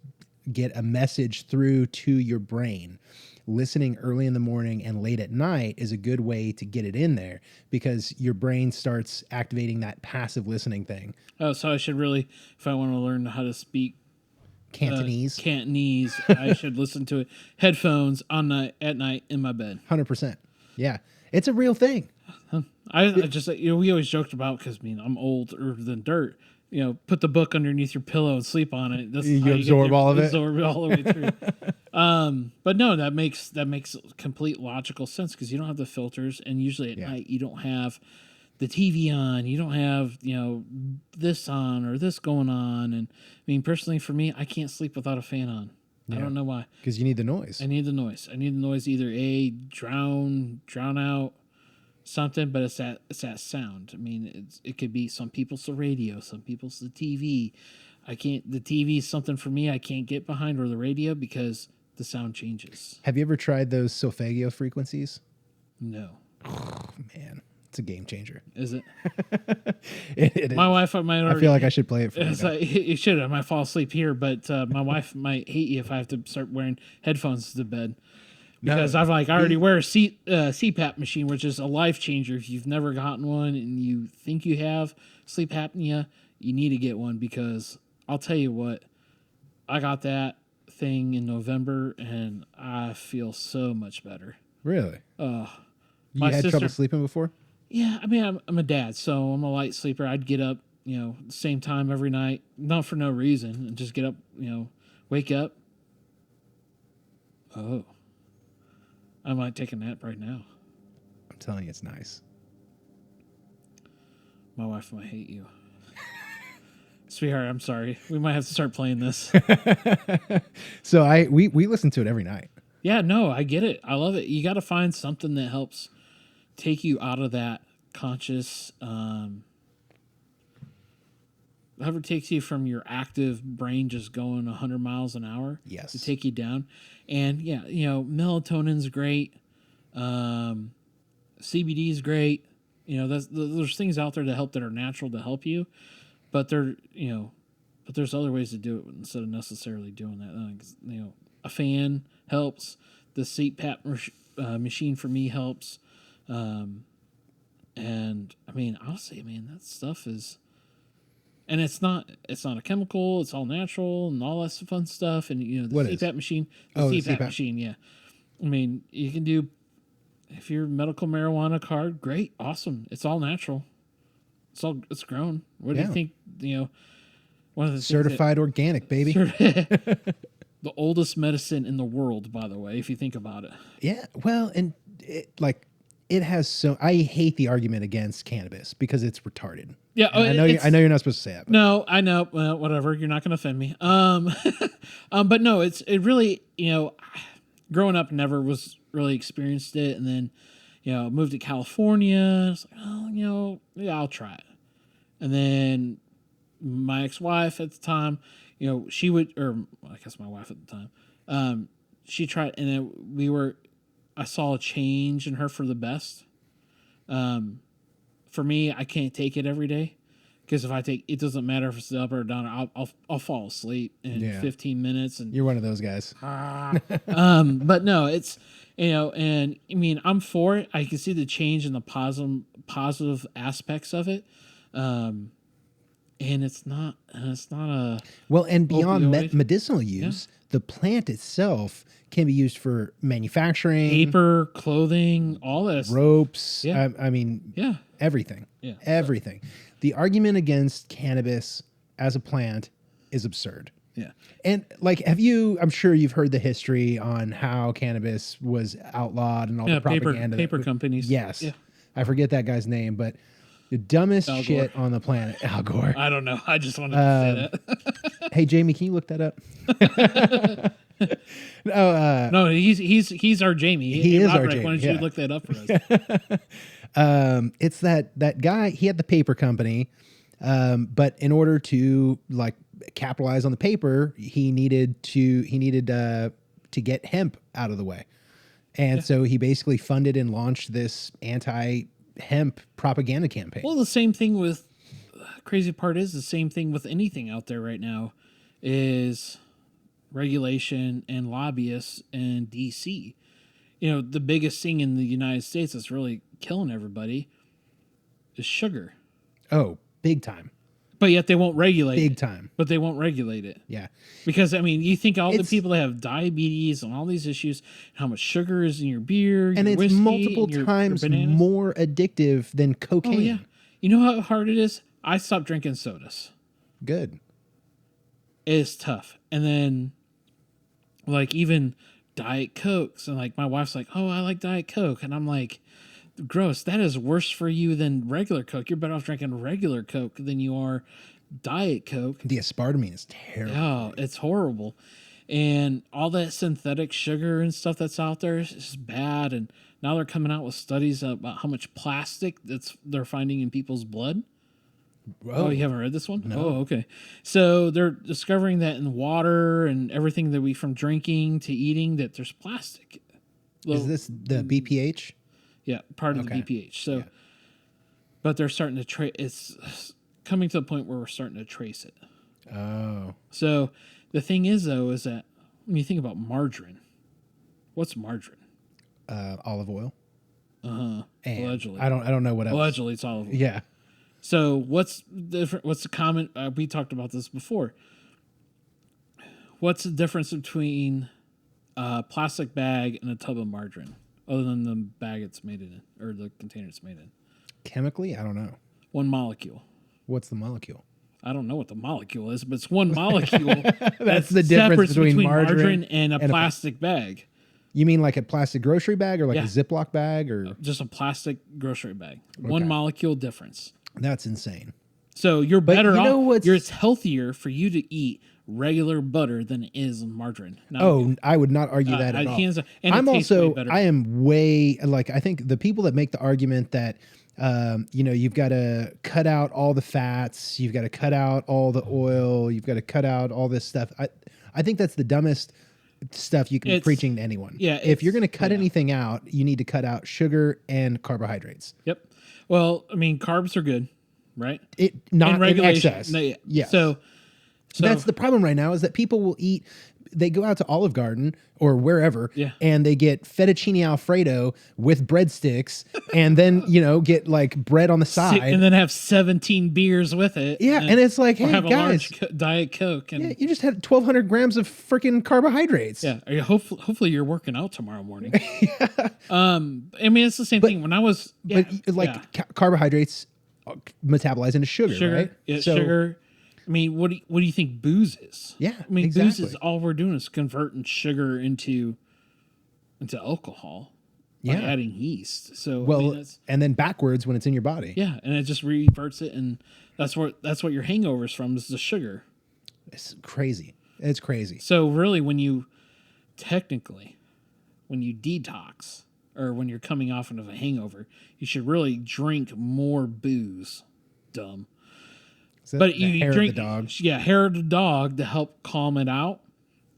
get a message through to your brain, listening early in the morning and late at night is a good way to get it in there, because your brain starts activating that passive listening thing. Oh, so I should really, if I want to learn how to speak Cantonese, I should listen to it headphones at night in my bed. 100%. Yeah, it's a real thing. I just we always joked about, because I'm older than dirt. Put the book underneath your pillow and sleep on it. That's you absorb all of it. Absorb it all the way through. But no, that makes complete logical sense, because you don't have the filters, and usually at night you don't have the TV on, you don't have this on or this going on. And I mean, personally for me, I can't sleep without a fan on. I don't know why. Because you need the noise. I need the noise. Either drown out something, but it's that sound. I mean, it could be, some people's the radio, some people's the TV. The TV is something for me I can't get behind, or the radio, because the sound changes. Have you ever tried those Solfeggio frequencies? No. Oh, man, it's a game changer. Is it? It my is. wife might already. I feel like I should play it for you. Like, you should. I might fall asleep here, but my wife might hate you if I have to start wearing headphones to bed. Because I already wear a CPAP machine, which is a life changer. If you've never gotten one and you think you have sleep apnea, you need to get one, because I'll tell you what, I got that thing in November and I feel so much better. Really? You had trouble sleeping before? Yeah, I mean, I'm a dad, so I'm a light sleeper. I'd get up, the same time every night, not for no reason, and just get up, wake up. Oh. I might take a nap right now. I'm telling you, it's nice. My wife might hate you. Sweetheart, I'm sorry. We might have to start playing this. So we listen to it every night. Yeah, no, I get it. I love it. You got to find something that helps take you out of that conscious, whatever takes you from your active brain just going 100 miles an hour. Yes. To take you down. And yeah, melatonin's great. CBD is great. There's things out there that are natural to help you, but but there's other ways to do it instead of necessarily doing that. A fan helps. The CPAP machine for me helps. And I mean, honestly, that stuff is, and it's not a chemical. It's all natural and all that fun stuff. And the What CPAP is? machine, Oh, the CPAP CPAP. machine. Yeah. I mean, you can do, if you're medical marijuana card, great, awesome. It's all natural. It's grown. What do Yeah. you think? One of the Certified organic, baby. the oldest medicine in the world, by the way, if you think about it. Yeah. Well, and it has so. I hate the argument against cannabis because it's retarded. Yeah, And I know you're not supposed to say that. But No, I know. Well, whatever. You're not going to offend me. But no, it really, growing up, never was really experienced it, and then, moved to California. It's like, yeah, I'll try it. And then my ex-wife at the time, she would, or I guess my wife at the time, she tried, and then I saw a change in her for the best. For me, I can't take it every day because if I take, it doesn't matter if it's up or down. I'll fall asleep in 15 minutes, and you're one of those guys. but no, it's and I mean, I'm for it. I can see the change in the positive aspects of it, and it's not a Well, and beyond Opioid. medicinal use, the plant itself can be used for manufacturing, paper, clothing, all this. ropes. Yeah. I mean, Yeah, everything. Yeah. Everything. The argument against cannabis as a plant is absurd. yeah. And I'm sure you've heard the history on how cannabis was outlawed and all Yeah, the propaganda. paper companies. Yes. Yeah. I forget that guy's name, but the dumbest Al Gore. shit on the planet, Al Gore. I don't know. I just wanted to say that. Hey, Jamie, can you look that up? No, he's our Jamie. He is our Roderick, Jamie, why don't you yeah. look that up for us? It's that guy. He had the paper company, but in order to capitalize on the paper, he needed to get hemp out of the way, and so he basically funded and launched this anti-hemp propaganda campaign. Well, the same thing with crazy part is the same thing with anything out there right now is regulation and lobbyists in DC. The biggest thing in the United States that's really killing everybody is sugar. Oh, big time, But yet they won't regulate big it. time. But they won't regulate it. Yeah, Because, I mean, you think all the It's- people that have diabetes and all these issues, how much sugar is in your beer, and your it's whiskey, multiple your times bananas. more addictive than cocaine. Oh, yeah. You know how hard it is? I stopped drinking sodas. Good. It's tough. And then, even Diet Cokes. And, my wife's like, oh, I like Diet Coke. And I'm like, gross. That is worse for you than regular Coke. You're better off drinking regular Coke than you are Diet Coke. The aspartame is terrible. Oh, it's horrible. And all that synthetic sugar and stuff that's out there is just bad. And now they're coming out with studies about how much plastic they're finding in people's blood. Oh, you haven't read this one? No. Oh, okay. So they're discovering that in water and everything that we from drinking to eating that there's plastic. Is this the BPH? Yeah, part of Okay. the BPH. So, Yeah. but they're starting to trace. It's coming to the point where we're starting to trace it. Oh, So the thing is, though, is that when you think about margarine, what's margarine? olive oil. And allegedly. I don't know what else. Allegedly, it's olive oil. Yeah. So what's different? What's the common? We talked about this before. What's the difference between a plastic bag and a tub of margarine, other than the bag it's made in or the container it's made in? Chemically, I don't know. One molecule. What's the molecule? I don't know what the molecule is, but it's one molecule. That's the difference separate between margarine and a and plastic bag. You mean like a plastic grocery bag or like Yeah. a Ziploc bag or Just a plastic grocery bag. One molecule difference. that's insane. So you're better you know off. what's- It's healthier for you to eat regular butter than it is margarine. Now, Oh, I would not argue that at all. hands down. And I'm it tastes way also, better. I am way like, I think the people that make the argument that, you've got to cut out all the fats, you've got to cut out all the oil, you've got to cut out all this stuff. I think that's the dumbest stuff you can be It's- preaching to anyone. yeah, If you're it's- going to cut anything out, you need to cut out sugar and carbohydrates. Yep. Well, I mean, carbs are good, right? It not in regulation. excess. No, yeah. Yes. So That's the problem right now is that people will eat. They go out to Olive Garden or wherever, Yeah. and they get fettuccine Alfredo with breadsticks, and then get like bread on the side. and then have 17 beers with it. Yeah, and it's like, or hey have a guys, large Diet Coke. And yeah, you just had 1,200 grams of freaking carbohydrates. yeah, hopefully you're working out tomorrow morning. I mean, it's the same thing. When I was, but carbohydrates metabolize into sugar, sugar, right? yeah, So- sugar. I mean, what do you think booze is? Yeah, I mean, booze exactly. is all we're doing is converting sugar into alcohol by Yeah. adding yeast. So I Well, mean, that's, and then backwards when it's in your body. yeah, and it just reverts it, and that's what your hangovers from is the sugar. It's crazy. It's crazy. So really, when you detox or when you're coming off of a hangover, you should really drink more booze. Dumb. Is that But the you hair of drink, the dog. yeah, hair of the dog to help calm it out.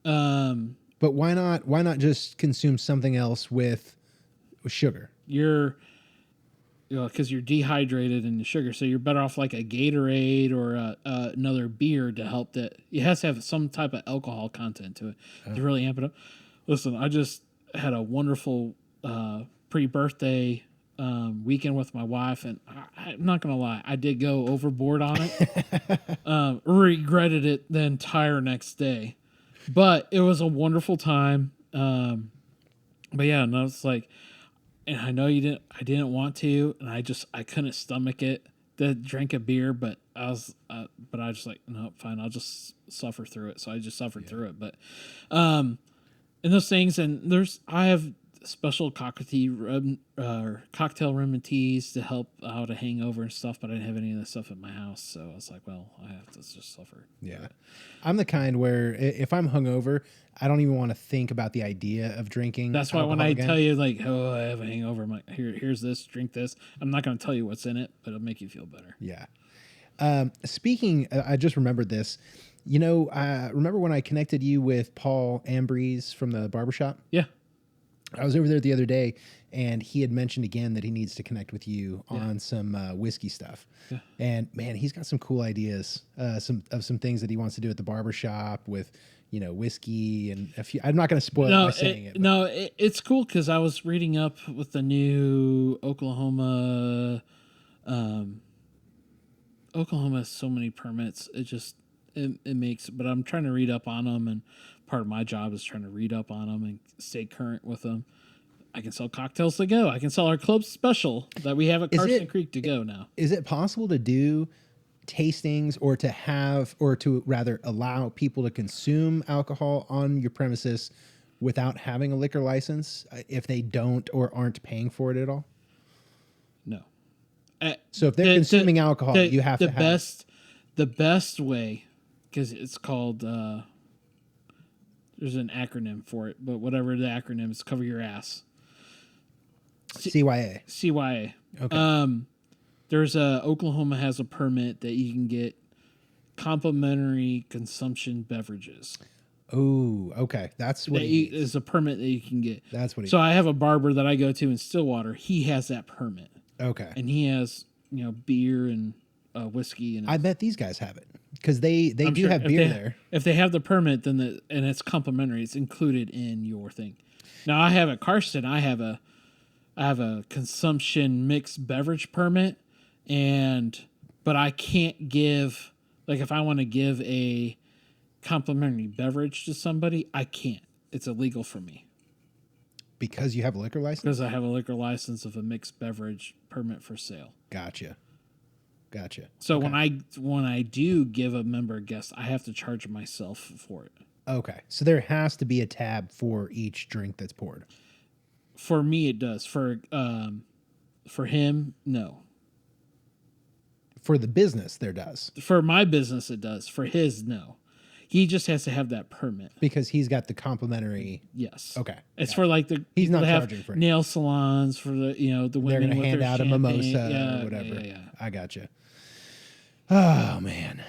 But why not? Why not just consume something else with sugar? Because you're dehydrated in the sugar, so you're better off like a Gatorade or another beer to help that. It has to have some type of alcohol content to it to really amp it up. Listen, I just had a wonderful pre-birthday weekend with my wife, and I'm not gonna lie, I did go overboard on it. Regretted it the entire next day, but it was a wonderful time. But yeah, and I was like, and I know I didn't want to, and I couldn't stomach it to drink a beer, but I was just like, no, fine, I'll just suffer through it. So I just suffered through it, but and those things, and I have special cocktail remedies to help out a hangover and stuff, but I didn't have any of that stuff at my house, so I was like, well, I have to just suffer. Yeah. I'm the kind where if I'm hungover, I don't even want to think about the idea of drinking. That's why when alcohol I again. tell you like, oh, I have a hangover, I'm like, here's this, drink this. I'm not going to tell you what's in it, but it'll make you feel better. Yeah. Speaking, I just remembered this. Remember when I connected you with Paul Ambrose from the barbershop? Yeah. I was over there the other day, and he had mentioned again that he needs to connect with you on some whiskey stuff. Yeah. And man, he's got some cool ideas, some things that he wants to do at the barbershop with, whiskey and a few. I'm not going to spoil it by saying it. but- It's cool because I was reading up with the new Oklahoma. Oklahoma has so many permits. It makes, but I'm trying to read up on them, and part of my job is trying to read up on them and stay current with them. I can sell cocktails to go. I can sell our club special that we have at Carson Creek to go now. Is it possible to do tastings or to rather allow people to consume alcohol on your premises without having a liquor license if they don't or aren't paying for it at all? No. So if they're consuming alcohol, you have to have the best way, because it's called there's an acronym for it, but whatever the acronym is, cover your ass. CYA. CYA. Okay. Oklahoma has a permit that you can get complimentary consumption beverages. Oh, okay. That's what he needs. Is a permit that you can get. That's what he So I have a barber that I go to in Stillwater. He has that permit, Okay. and he has beer and whiskey, and I bet these guys have it because they I'm do sure have if beer they- there. If they have the permit, and it's complimentary, it's included in your thing. Now I have at Karsten, I have a consumption mixed beverage permit, but I can't give, like, if I want to give a complimentary beverage to somebody, I can't. It's illegal for me Because you have a liquor license? because I have a liquor license of a mixed beverage permit for sale. Gotcha. So when I do give a member a guest, I have to charge myself for it. Okay. So there has to be a tab for each drink that's poured. For me, it does. For him, no. For the business, there does. For my business, it does. For his, no. He just has to have that permit. Because he's got the complimentary. Yes. Okay. It's for like the He's people not that have charging for it. nail salons for the the They're women going to with hand their out a champagne. mimosa or whatever. Yeah. I gotcha. Oh, man.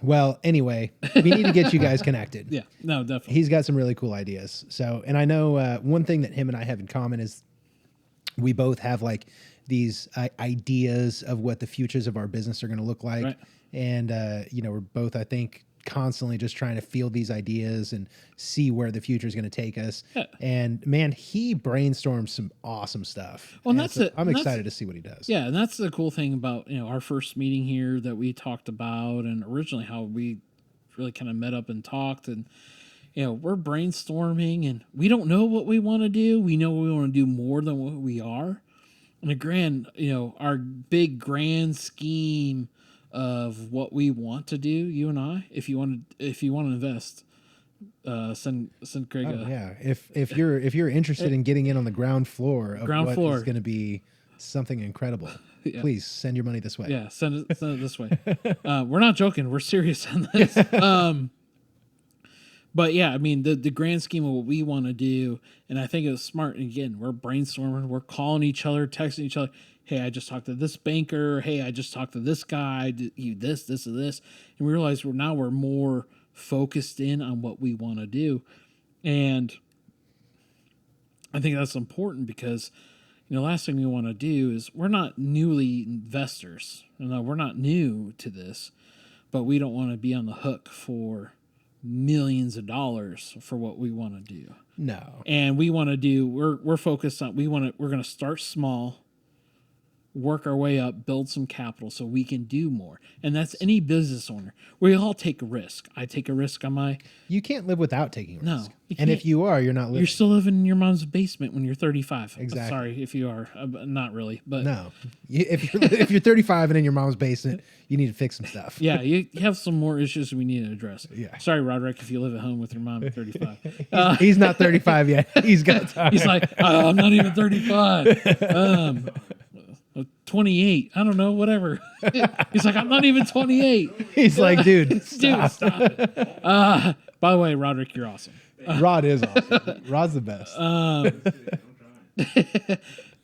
Well, anyway, we need to get you guys connected. Yeah. No, definitely. He's got some really cool ideas. So, and I know one thing that him and I have in common is we both have like these ideas of what the futures of our business are going to look like. Right. And, we're both, I think, constantly just trying to field these ideas and see where the future is going to take us. Yeah. And man, he brainstorms some awesome stuff. Well, And I'm excited to see what he does. Yeah, and that's the cool thing about our first meeting here that we talked about, and originally how we really kind of met up and talked, and we're brainstorming, and we don't know what we want to do. We know we want to do more than what we are. And a grand, our big grand scheme of what we want to do, you and I, if you want to invest, send Craig. Yeah, if you're interested in getting in on the ground floor of what is going to be something incredible, please send your money this way. Yeah, send it this way. We're not joking. We're serious on this. But yeah, I mean the grand scheme of what we want to do, and I think it was smart. And again, we're brainstorming, we're calling each other, texting each other. Hey, I just talked to this banker. Hey, I just talked to this guy. This, and this, and we realize we're more focused in on what we want to do, and I think that's important because last thing we want to do is we're not newly investors. We're not new to this, but we don't want to be on the hook for millions of dollars for what we want to do. No. And we want to do. We're focused on. We're going to start small. Work our way up, build some capital so we can do more. And that's any business owner. We all take a risk. I take a risk on my... You can't live without taking risk. No. And if you are, you're not living. You're still living in your mom's basement when you're 35. Exactly. Sorry if you are. Not really. But no. If you're 35 and in your mom's basement, you need to fix some stuff. Yeah, you have some more issues we need to address. Yeah. Sorry, Roderick, if you live at home with your mom at 35. He's not 35 yet. He's got time. He's like, I'm not even 35. 28. I don't know, whatever. He's like, I'm not even 28. He's like, dude, stop. Stop it. By the way, Roderick, you're awesome. Rod is awesome. Rod's the best.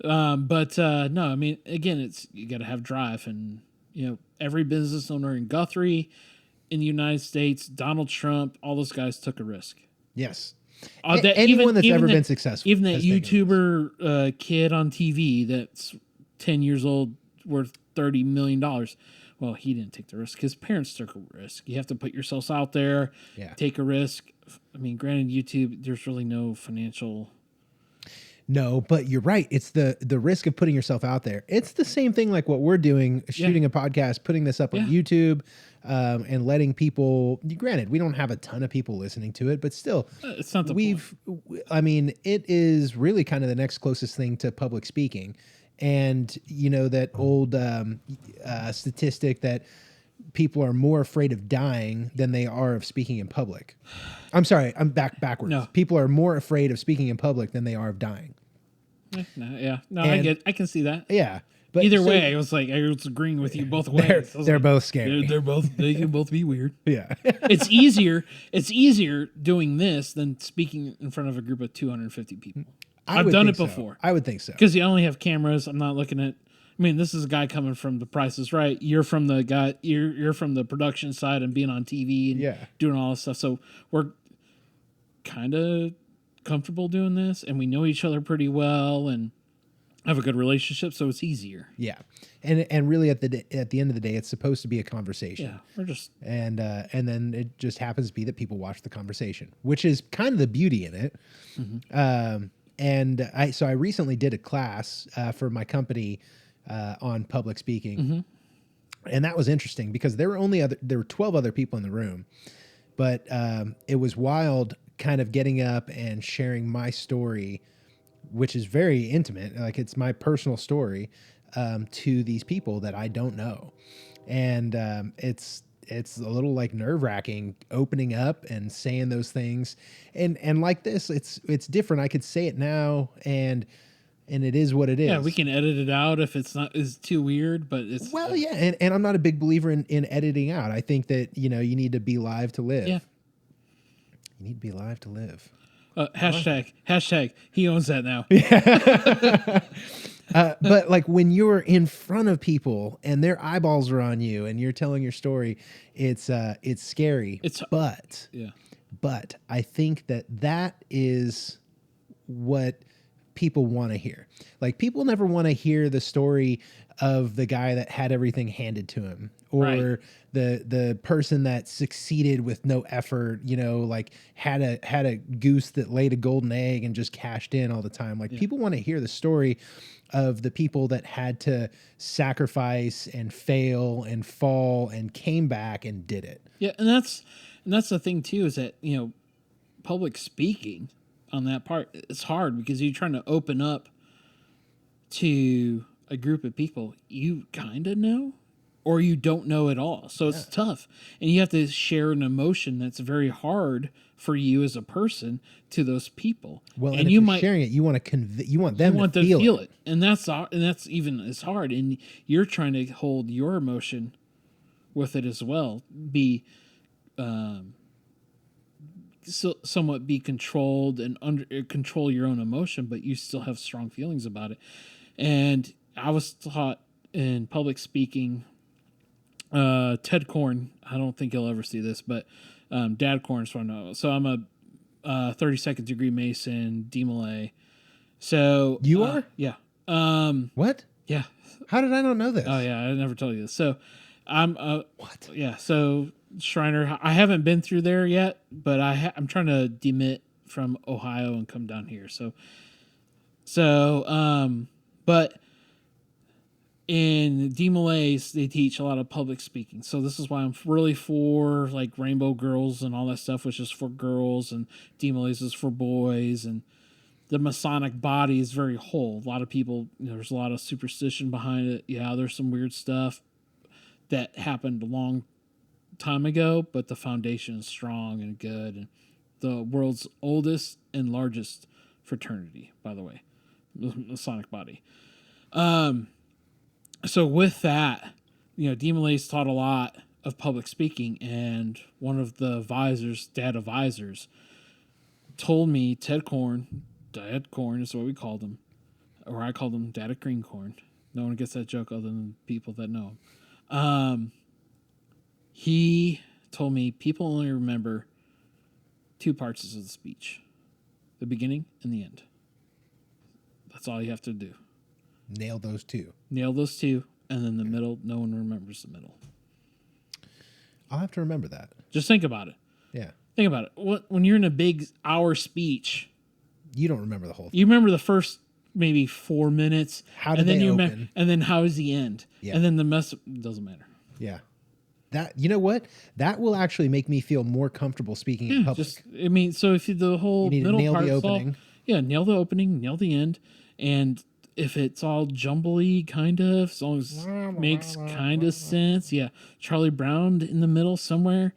But no, I mean, again, you got to have drive, and every business owner in Guthrie, in the United States, Donald Trump, all those guys took a risk. Yes. Anyone that's ever been successful, even that YouTuber kid on TV that's 10 years old, worth $30 million. Well, he didn't take the risk. His parents took a risk. You have to put yourselves out there, take a risk. I mean, granted, YouTube, there's really no financial. No, but you're right. It's the risk of putting yourself out there. It's the same thing like what we're doing, shooting a podcast, putting this up on YouTube, and letting people. Granted, we don't have a ton of people listening to it, but still, it's not the point. I mean, it is really kind of the next closest thing to public speaking. And, that old statistic that people are more afraid of dying than they are of speaking in public. I'm sorry, I'm backwards. No. People are more afraid of speaking in public than they are of dying. I can see that. Yeah. But either way, I was agreeing with you both ways. They're both scary. They can both be weird. Yeah. It's easier doing this than speaking in front of a group of 250 people. I've done it before. I would think so. Because you only have cameras. I'm not looking at. I mean, this is a guy coming from The Price is Right. You're from the guy. You're from the production side and being on TV and doing all this stuff. So we're kind of comfortable doing this, and we know each other pretty well, and have a good relationship. So it's easier. Yeah, and really at the end of the day, it's supposed to be a conversation. Yeah, we're just and then it just happens to be that people watch the conversation, which is kind of the beauty in it. Mm-hmm. And I recently did a class for my company on public speaking, and that was interesting because there were 12 other people in the room, but it was wild, kind of getting up and sharing my story, which is very intimate, like it's my personal story, to these people that I don't know, and it's a little like nerve wracking opening up and saying those things. And like this, it's different. I could say it now and it is what it is. Yeah, we can edit it out if it's too weird, but it's Well, yeah, and I'm not a big believer in editing out. I think that, you need to be live to live. Yeah. You need to be live to live. Hashtag, he owns that now. But like when you're in front of people and their eyeballs are on you and you're telling your story, it's scary. But I think that is what people want to hear. Like people never want to hear the story of the guy that had everything handed to him, or Right. the person that succeeded with no effort, like had a goose that laid a golden egg and just cashed in all the time. Like people want to hear the story of the people that had to sacrifice and fail and fall and came back and did it. Yeah, and that's the thing too, is that, public speaking on that part, it's hard because you're trying to open up to a group of people you kind of know or you don't know at all. So it's tough. And you have to share an emotion that's very hard for you as a person to those people. Well, and if you you're might sharing it, you want to you want them want to to feel feel it. it. And that's even as hard. And you're trying to hold your emotion with it as well. Be somewhat be controlled and control your own emotion, but you still have strong feelings about it. And I was taught in public speaking, Ted Korn, I don't think he'll ever see this, but Dad Korn's from know. So I'm a 32nd degree Mason, DMLA. So You are? Yeah. What? Yeah. How did I not know this? Oh yeah, I never told you this. So I'm What? Yeah. So Shriner, I haven't been through there yet, but I'm trying to demit from Ohio and come down here. But in DMLAs, they teach a lot of public speaking. So this is why I'm really for like Rainbow Girls and all that stuff, which is for girls, and DMLAs is for boys. And the Masonic body is very whole. A lot of people, there's a lot of superstition behind it. Yeah, there's some weird stuff that happened a long time ago, but the foundation is strong and good. And the world's oldest and largest fraternity, by the way, the Masonic body. So with that, DMLA's taught a lot of public speaking, and one of the dad advisors, told me Dad Korn is what we called him, or I called him Dad Green Corn. No one gets that joke other than people that know him. He told me people only remember two parts of the speech: the beginning and the end. That's all you have to do. Nail those two. Nail those two, and then the middle, no one remembers the middle. I'll have to remember that. Just think about it. Yeah. Think about it. When you're in a big hour speech, You don't remember the whole thing. you remember the first maybe 4 minutes. How did and then they you open? And then how is the end? Yeah. And then the mess doesn't matter. Yeah. That, you know what? That will actually make me feel more comfortable speaking in public. So if the whole You need to middle nail the part's all- opening. nail the opening, nail the end, and if it's all jumbly, kind of, as long as it makes kind of sense, Charlie Brown in the middle somewhere,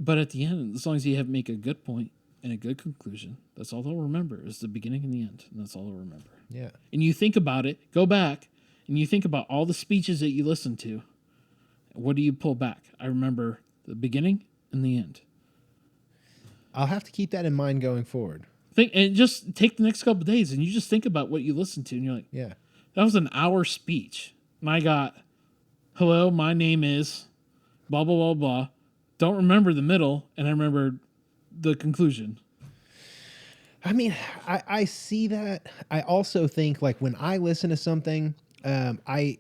but at the end, as long as you make a good point and a good conclusion, that's all they'll remember is the beginning and the end, and that's all they'll remember. Yeah. And you think about it, go back, and you think about all the speeches that you listen to. What do you pull back? I remember the beginning and the end. I'll have to keep that in mind going forward. And just take the next couple of days and you just think about what you listened to, and you're like, Yeah. that was an hour speech. And I got, hello, my name is blah, blah, blah, blah. Don't remember the middle, and I remember the conclusion. I mean, I see that. I also think like when I listen to something, I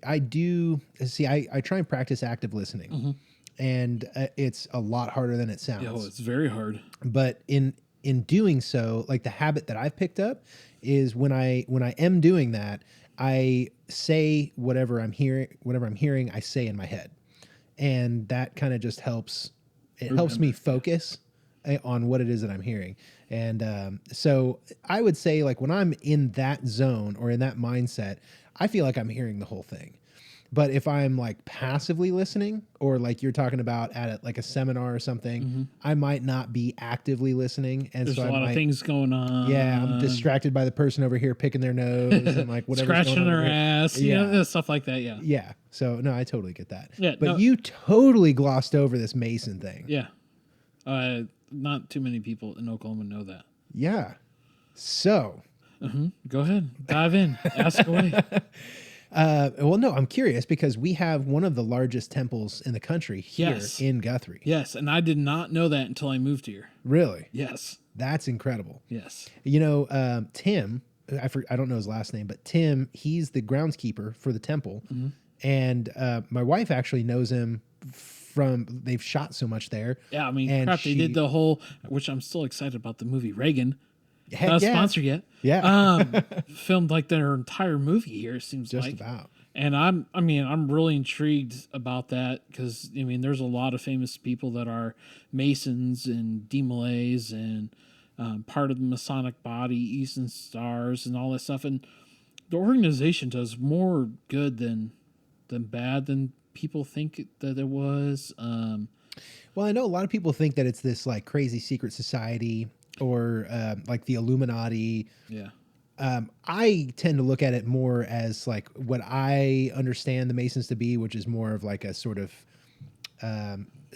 try and practice active listening. Mm-hmm. And it's a lot harder than it sounds. It's very hard. But in doing so, like the habit that I've picked up is when I am doing that, I say whatever I'm hearing, I say in my head. And that kind of just helps. It helps me focus on what it is that I'm hearing. And so I would say like when I'm in that zone or in that mindset, I feel like I'm hearing the whole thing. But if I'm like passively listening, or like you're talking about at like a seminar or something, I might not be actively listening, and There's so a I lot might, of things going on. yeah, I'm distracted by the person over here picking their nose and like whatever's Scratching going on their over here. ass, Yeah. stuff like that. Yeah. Yeah. So no, I totally get that. Yeah, But no- you totally glossed over this Mason thing. Yeah. Not too many people in Oklahoma know that. Yeah. So, Go ahead. Dive in. Ask away. well, no, I'm curious because we have one of the largest temples in the country here Yes. in Guthrie. Yes. And I did not know that until I moved here. Really? Yes. That's incredible. Yes. You know, Tim, I don't know his last name, but Tim, he's the groundskeeper for the temple. And my wife actually knows him they've shot so much there. Yeah. I mean, And crap. They did the whole, which I'm still excited about the movie Reagan. Heck Not yeah. sponsored yet. Yeah. Filmed like their entire movie here, it seems Just like. about. And I'm really intrigued about that because I mean, there's a lot of famous people that are Masons and demolays and part of the Masonic body, Eastern Stars, and all that stuff. And the organization does more good than bad than people think that it was. Well, I know a lot of people think that it's this like crazy secret society or like the Illuminati. Yeah. I tend to look at it more as like what I understand the Masons to be, which is more of like a sort of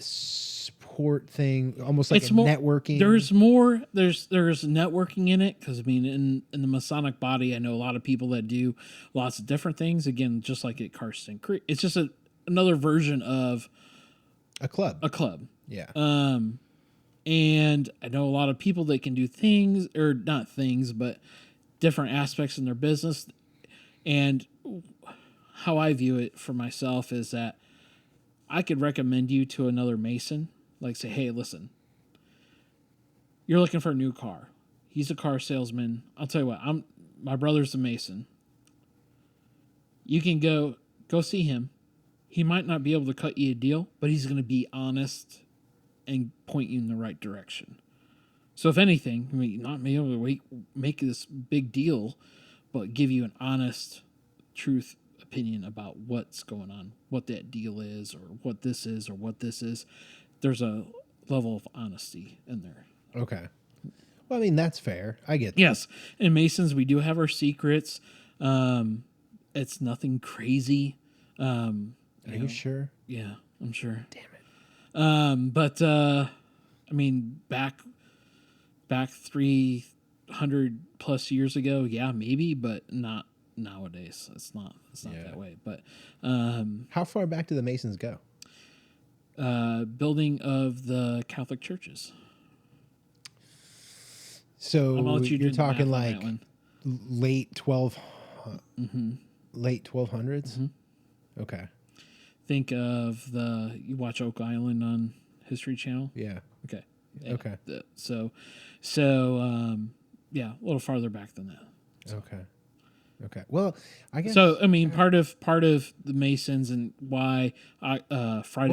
support thing, almost like It's a more networking. There's more. There's networking in it because I mean, in the Masonic body, I know a lot of people that do lots of different things. Again, just like at Karsten Creek, it's just another version of a club. a club. Yeah. And I know a lot of people that can do things, or not things, but different aspects in their business. And how I view it for myself is that I could recommend you to another Mason. Like say, hey, listen, you're looking for a new car. He's a car salesman. I'll tell you what, my brother's a Mason. You can go see him. He might not be able to cut you a deal, but he's going to be honest and point you in the right direction. So if anything, I mean, not be able to make this big deal, but give you an honest, truth opinion about what's going on, what that deal is, or what this is, or what this is. There's a level of honesty in there. Okay. Well, I mean, that's fair. I get that. Yes. And Masons, we do have our secrets. It's nothing crazy. Are you sure? Yeah, I'm sure. Damn it. But I mean, back 300 plus years ago, yeah, maybe, but not nowadays. It's not that way. But How far back do the Masons go? building of the Catholic churches. So I'm gonna let you you're do the math talking on like that one. late 1200s? Okay. Think of you watch Oak Island on History Channel. Yeah. Okay. Yeah. Okay. So, yeah, a little farther back than that. Okay. Okay. Well, I guess. So, I mean, part of the Masons and why Friday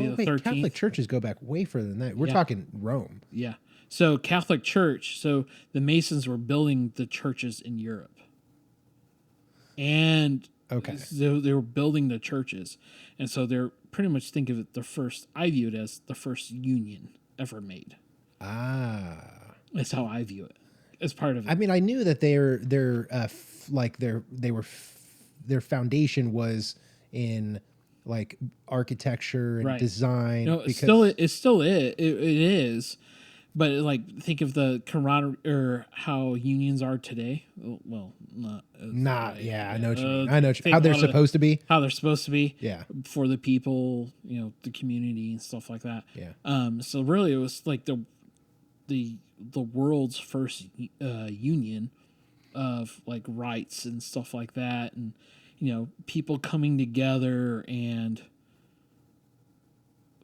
Well, the wait, 13th. Catholic churches go back way further than that. We're Yeah. talking Rome. Yeah. So Catholic Church. So the Masons were building the churches in Europe, and Okay. so they were building the churches, and so they're pretty much think of it the first. I view it as the first union ever made. Ah. That's how I view it. As part of it. I mean, I knew that their foundation was in like architecture and Right. design. No, it's still it is, but like think of the camaraderie or how unions are today. Well, not yeah, I know what you mean. Uh, I know think how a they're lot of- supposed to be. how they're supposed to be. Yeah. For the people, the community and stuff like that. Yeah. So really, it was like the world's first union of like rights and stuff like that, and people coming together and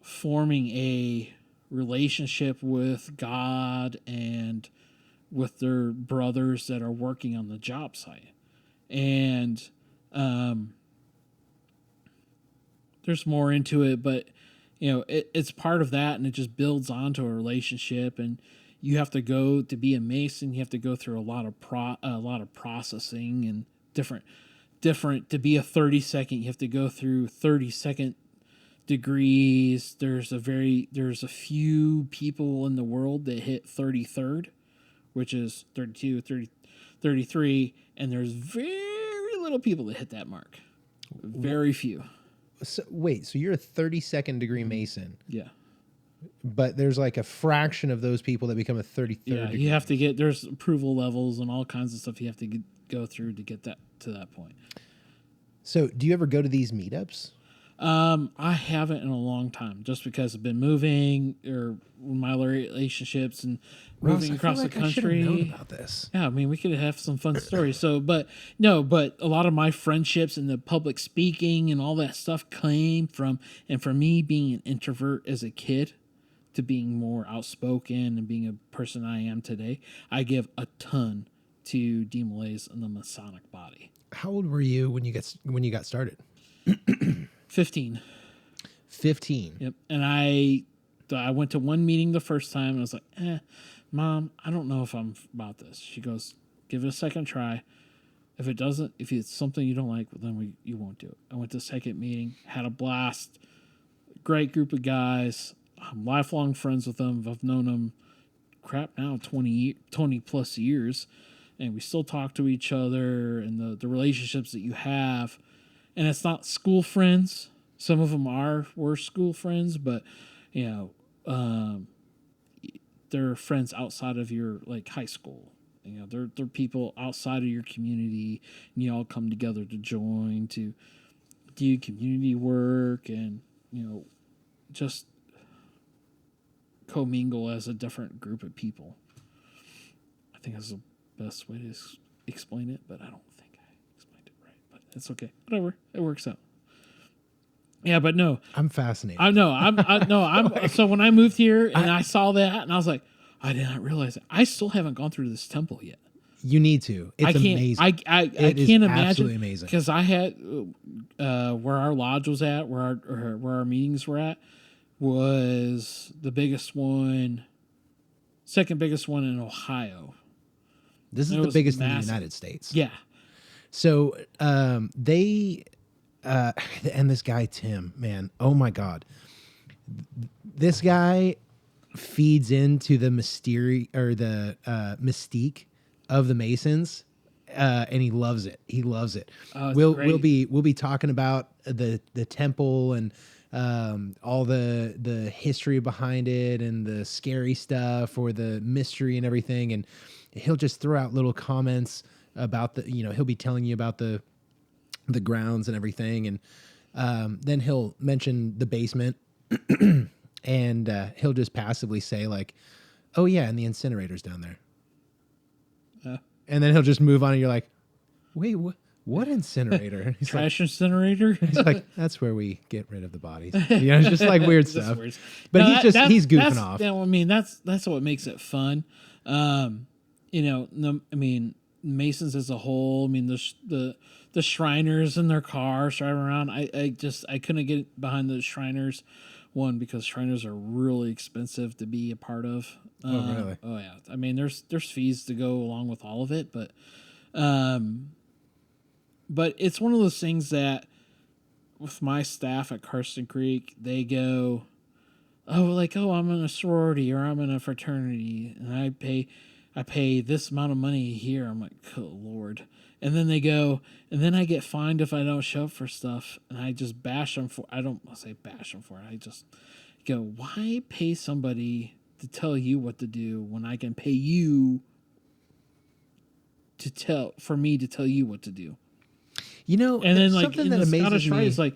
forming a relationship with God and with their brothers that are working on the job site. And there's more into it, but it's part of that, and it just builds onto a relationship. And you have to to be a Mason, you have to go through a lot of processing and different different to be a 32nd. You have to go through 32nd degrees. There's a few people in the world that hit 33rd, which is 32, 30, 33, and there's very little people that hit that mark. Very few. So, wait, so you're a 32nd degree Mason, Yeah. but there's like a fraction of those people that become a 33rd Yeah, degree. you have to get, there's approval levels and all kinds of stuff you have to go through to get that to that point. So do you ever go to these meetups? I haven't in a long time, just because I've been moving or my relationships and moving across the country. I should have known about this. Yeah, I mean, we could have some fun stories. So, but a lot of my friendships and the public speaking and all that stuff came from, and for me being an introvert as a kid to being more outspoken and being a person I am today, I give a ton to demolays in the Masonic body. How old were you when you got started? 15. 15. Yep. And I went to one meeting the first time and I was like, Mom, I don't know if I'm about this. She goes, give it a second try. If it's something you don't like, then you won't do it. I went to the second meeting, had a blast. Great group of guys. I'm lifelong friends with them. I've known them, 20 plus years. And we still talk to each other, and the relationships that you have. And it's not school friends. Some of them were school friends, but they're friends outside of your like high school. They're people outside of your community, and you all come together to join to do community work and just commingle as a different group of people. I think that's the best way to explain it, but I don't think I explained it right. But it's okay. Whatever. It works out. Yeah, but no. I'm fascinated. So when I moved here and I saw that and I was like, I did not realize it. I still haven't gone through this temple yet. You need to. It's amazing. I can't imagine. Absolutely amazing. Because I had where our lodge was at, where our meetings were at, was the biggest one, second biggest one in Ohio. This is It the was biggest in massive. the United States. Yeah. So they and this guy Tim, man, oh my God, this guy feeds into the mystique of the Masons, and he loves it. He loves it. Oh, We'll be talking about the temple and all the history behind it and the scary stuff or the mystery and everything, and he'll just throw out little comments about he'll be telling you about the grounds and everything, and then he'll mention the basement and he'll just passively say like, oh yeah, and the incinerator's down there, and then he'll just move on and you're like, wait, what incinerator? And he's Trash incinerator? He's like, that's where we get rid of the bodies. It's just like weird Just stuff. weird. But No, he's goofing off. I mean, that's what makes it fun. Masons as a whole. I mean, the Shriners in their cars driving around. I couldn't get behind the Shriners. One, because Shriners are really expensive to be a part of. Oh, really? Oh yeah. I mean, there's fees to go along with all of it, but it's one of those things that with my staff at Karsten Creek, they go, I'm in a sorority or I'm in a fraternity and I pay this amount of money here. I'm like, oh Lord. And then they go, and then I get fined if I don't show up for stuff. And I just bash them for, I don't say bash them for it. I just go, why pay somebody to tell you what to do when I can pay you for me to tell you what to do? And then like something in that the amazes Scottish me. Rite is like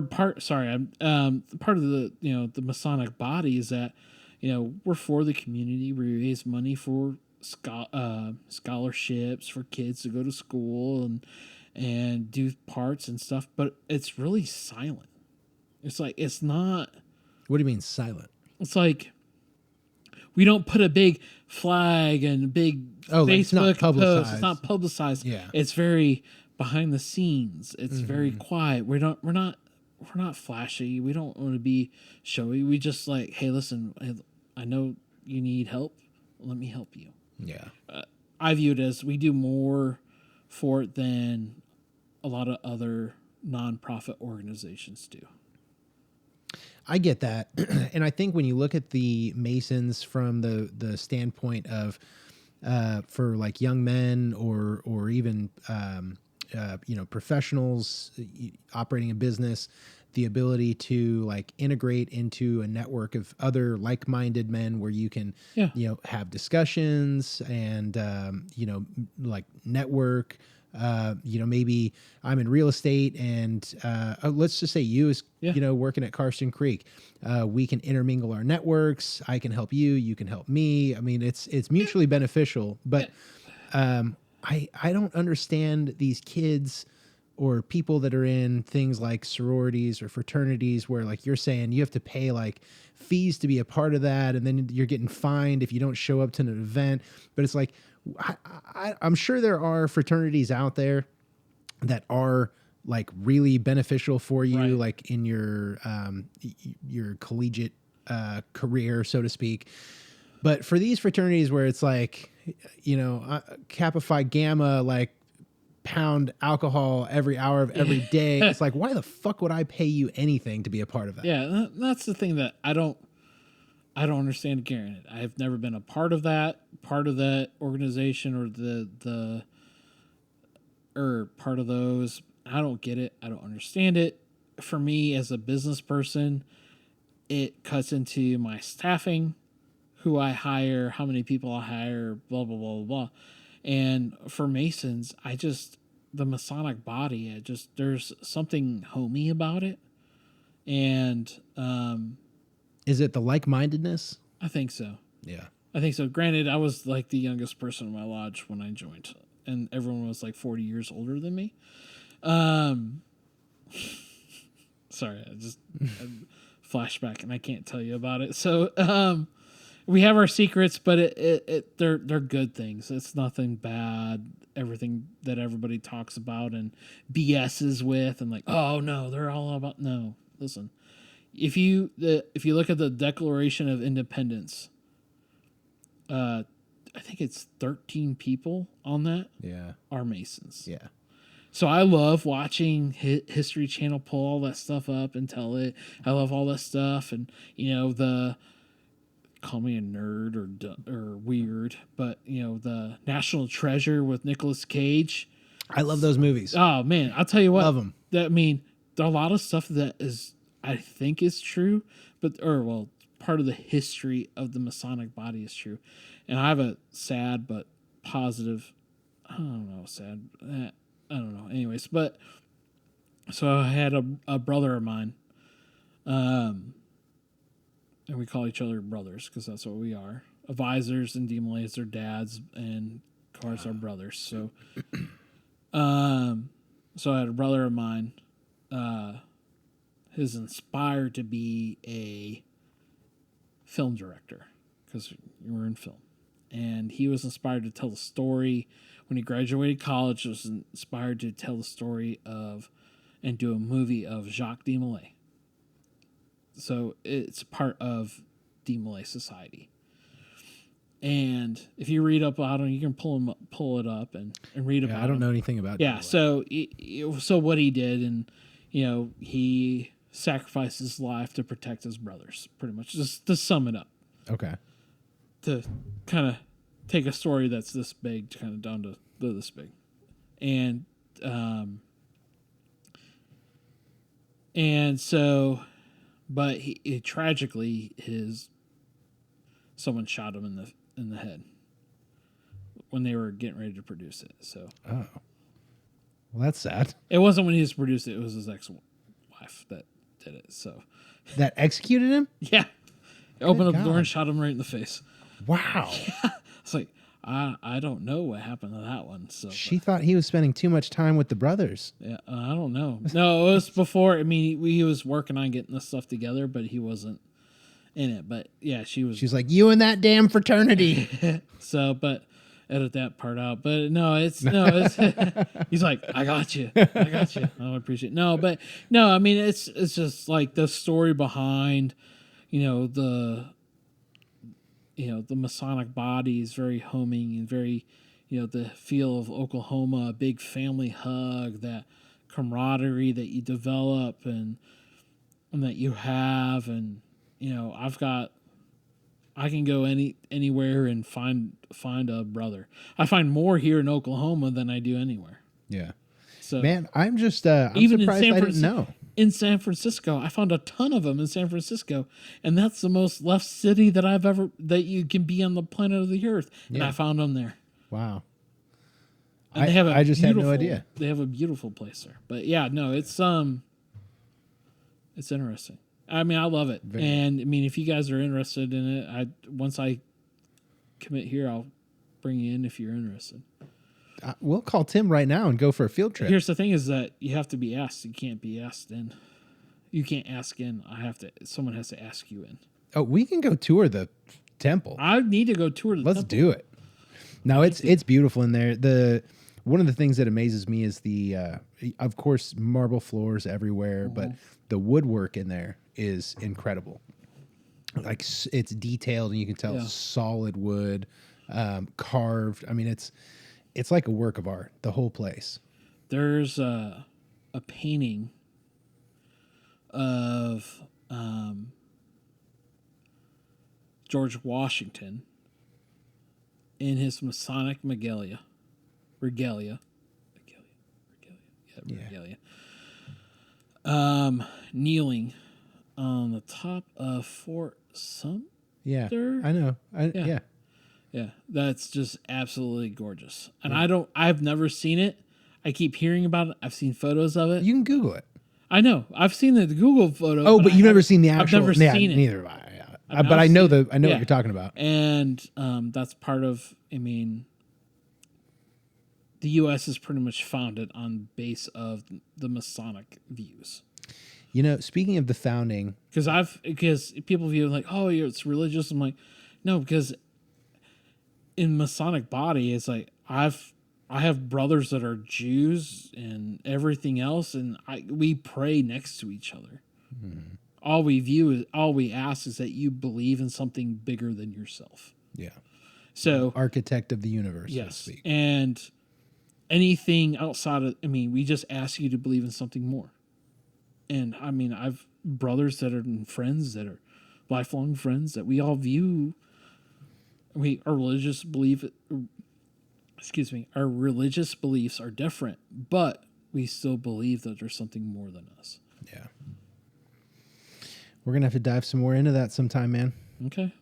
part of the the Masonic body is that we're for the community. We raise money for scholarships for kids to go to school and do parts and stuff, but it's really silent. It's like it's not. What do you mean silent? It's like we don't put a big flag and a big it's not Facebook post. publicized. It's not publicized. Yeah. It's very behind the scenes. It's very quiet. We're not flashy. We don't want to be showy. We just like, hey, listen, I know you need help. Let me help you. Yeah. I view it as we do more for it than a lot of other nonprofit organizations do. I get that. And I think when you look at the Masons from the standpoint of for like young men or even professionals operating a business, the ability to like integrate into a network of other like-minded men where you can have discussions and like network. Maybe I'm in real estate and let's just say you as working at Carson Creek, we can intermingle our networks. I can help you, you can help me. I mean, it's mutually beneficial, but I don't understand these kids or people that are in things like sororities or fraternities where like you're saying you have to pay like fees to be a part of that. And then you're getting fined if you don't show up to an event. But it's like, I'm sure there are fraternities out there that are like really beneficial for you, Right. like in your collegiate career, so to speak. But for these fraternities where it's like, Kappa Phi Gamma, like pound alcohol every hour of every day, it's like, why the fuck would I pay you anything to be a part of that? Yeah, that's the thing that I don't understand. Granted, I've never been a part of that organization or part of those. I don't get it. I don't understand it. For me as a business person, it cuts into my staffing, who I hire, how many people I hire, blah, blah, blah, blah, blah. And for Masons, the Masonic body, there's something homey about it. And Is it the like-mindedness? I think so. Yeah. I think so. Granted, I was like the youngest person in my lodge when I joined, and everyone was like 40 years older than me. Sorry, I flashback, and I can't tell you about it. So, we have our secrets, but they're good things. It's nothing bad. Everything that everybody talks about and BS's with, and like, oh no, they're all about no. Listen, if you look at the Declaration of Independence, I think it's 13 people on that. Yeah. Are Masons. Yeah. So I love watching History Channel pull all that stuff up and tell it. I love all that stuff, and call me a nerd or weird, but the National Treasure with Nicolas Cage. I love those movies. Oh man, I'll tell you what. Love them. There are a lot of stuff that I think is true, part of the history of the Masonic body is true, and I have a sad but positive. I don't know, sad. I don't know. Anyways, but so I had a brother of mine, and we call each other brothers because that's what we are. Advisors and DMLAs are dads, and cars are brothers. So, so I had a brother of mine, who's inspired to be a film director because you were in film, and he was inspired to tell the story. When he graduated college, was inspired to tell the story of and do a movie of Jacques Desmoulins. So it's part of Desmoulins Society. And if you read up on him, you can pull it up and read about I don't him. know anything about Yeah, Desmoulins. so what he did, and he sacrificed his life to protect his brothers, pretty much, just to sum it up. Okay. To kind of take a story that's this big to kind of down to this big. And so, but he tragically, someone shot him in the head when they were getting ready to produce it. So, Oh, well, that's sad. it wasn't when he was producing it was his ex-wife that did it. So, That executed him? yeah, opened up the door God. and shot him right in the face. Wow. It's like, I don't know what happened to that one. So She thought he was spending too much time with the brothers. yeah, I don't know. No, it was before. I mean, he was working on getting this stuff together, but he wasn't in it. But yeah, she was. She's like, you and that damn fraternity. So, but edit that part out. But no, it's he's like, I got you. I appreciate it. No, but no, I mean, it's just like the story behind, the Masonic body is very homing and very, the feel of Oklahoma, a big family hug that camaraderie that you develop and that you have, and I can go anywhere and find a brother. I find more here in Oklahoma than I do anywhere. Yeah. So Man, I'm just I'm even surprised in I didn't know. In San Francisco, I found a ton of them in San Francisco, and that's the most left city that you can be on the planet of the earth. And Yeah. I found them there. Wow. And they have I just had no idea. They have a beautiful place there. But yeah, no, it's interesting. I mean, I love it. And I mean, if you guys are interested in it, once I commit here, I'll bring you in if you're interested. We'll call Tim right now and go for a field trip. Here's the thing: is that you have to be asked. You can't be asked in. You can't ask in. Someone has to ask you in. Oh, we can go tour the temple. I need to go tour the Let's temple. do it. No, it's beautiful in there. One of the things that amazes me is of course, marble floors everywhere, but the woodwork in there is incredible. Like it's detailed, and you can tell it's solid wood, carved. I mean, it's like a work of art. The whole place. There's a painting of George Washington in his Masonic regalia. Kneeling on the top of Fort Sumter. Yeah, I know. Yeah. Yeah, that's just absolutely gorgeous. And I've never seen it. I keep hearing about it. I've seen photos of it. You can Google it. I know. I've seen the Google photo. Oh, but you've never seen the actual. I've never seen it. Neither have I. Yeah. But I know what you're talking about. And that's part of. I mean, the U.S. is pretty much founded on base of the Masonic views. Speaking of the founding, because people view it like, oh, it's religious. I'm like, no, because in Masonic body, it's like I have brothers that are Jews and everything else, and we pray next to each other. Mm-hmm. All we ask is that you believe in something bigger than yourself. Yeah. So architect of the universe, yes, so to speak. And anything outside of, we just ask you to believe in something more. And I mean, I've brothers that are friends that are lifelong friends that we all view. Our religious beliefs are different, but we still believe that there's something more than us. Yeah. We're gonna have to dive some more into that sometime, man. Okay.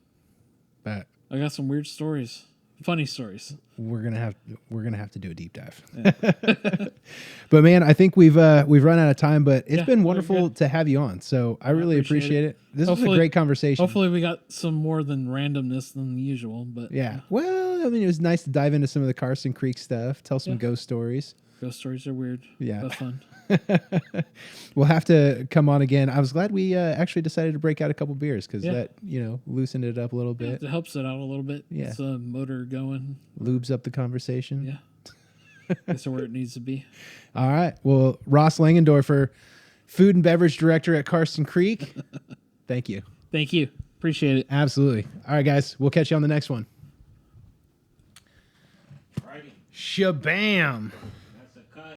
But I got some weird stories, funny stories. We're gonna have to do a deep dive. Yeah. But man, I think we've run out of time. But it's been wonderful to have you on. So I really appreciate it. This was a great conversation. Hopefully, we got some more than randomness than usual. But yeah, well, I mean, it was nice to dive into some of the Carson Creek stuff. Tell some ghost stories. Ghost stories are weird. Yeah, but fun. We'll have to come on again. I was glad we actually decided to break out a couple beers because that loosened it up a little bit. It helps it out a little bit. Yeah, it's a motor going. Lubes up the conversation. Yeah. That's where it needs to be. All right. Well, Ross Langendorfer, food and beverage director at Carson Creek. Thank you. Thank you. Appreciate it. Absolutely. All right, guys. We'll catch you on the next one. Righty. Shabam.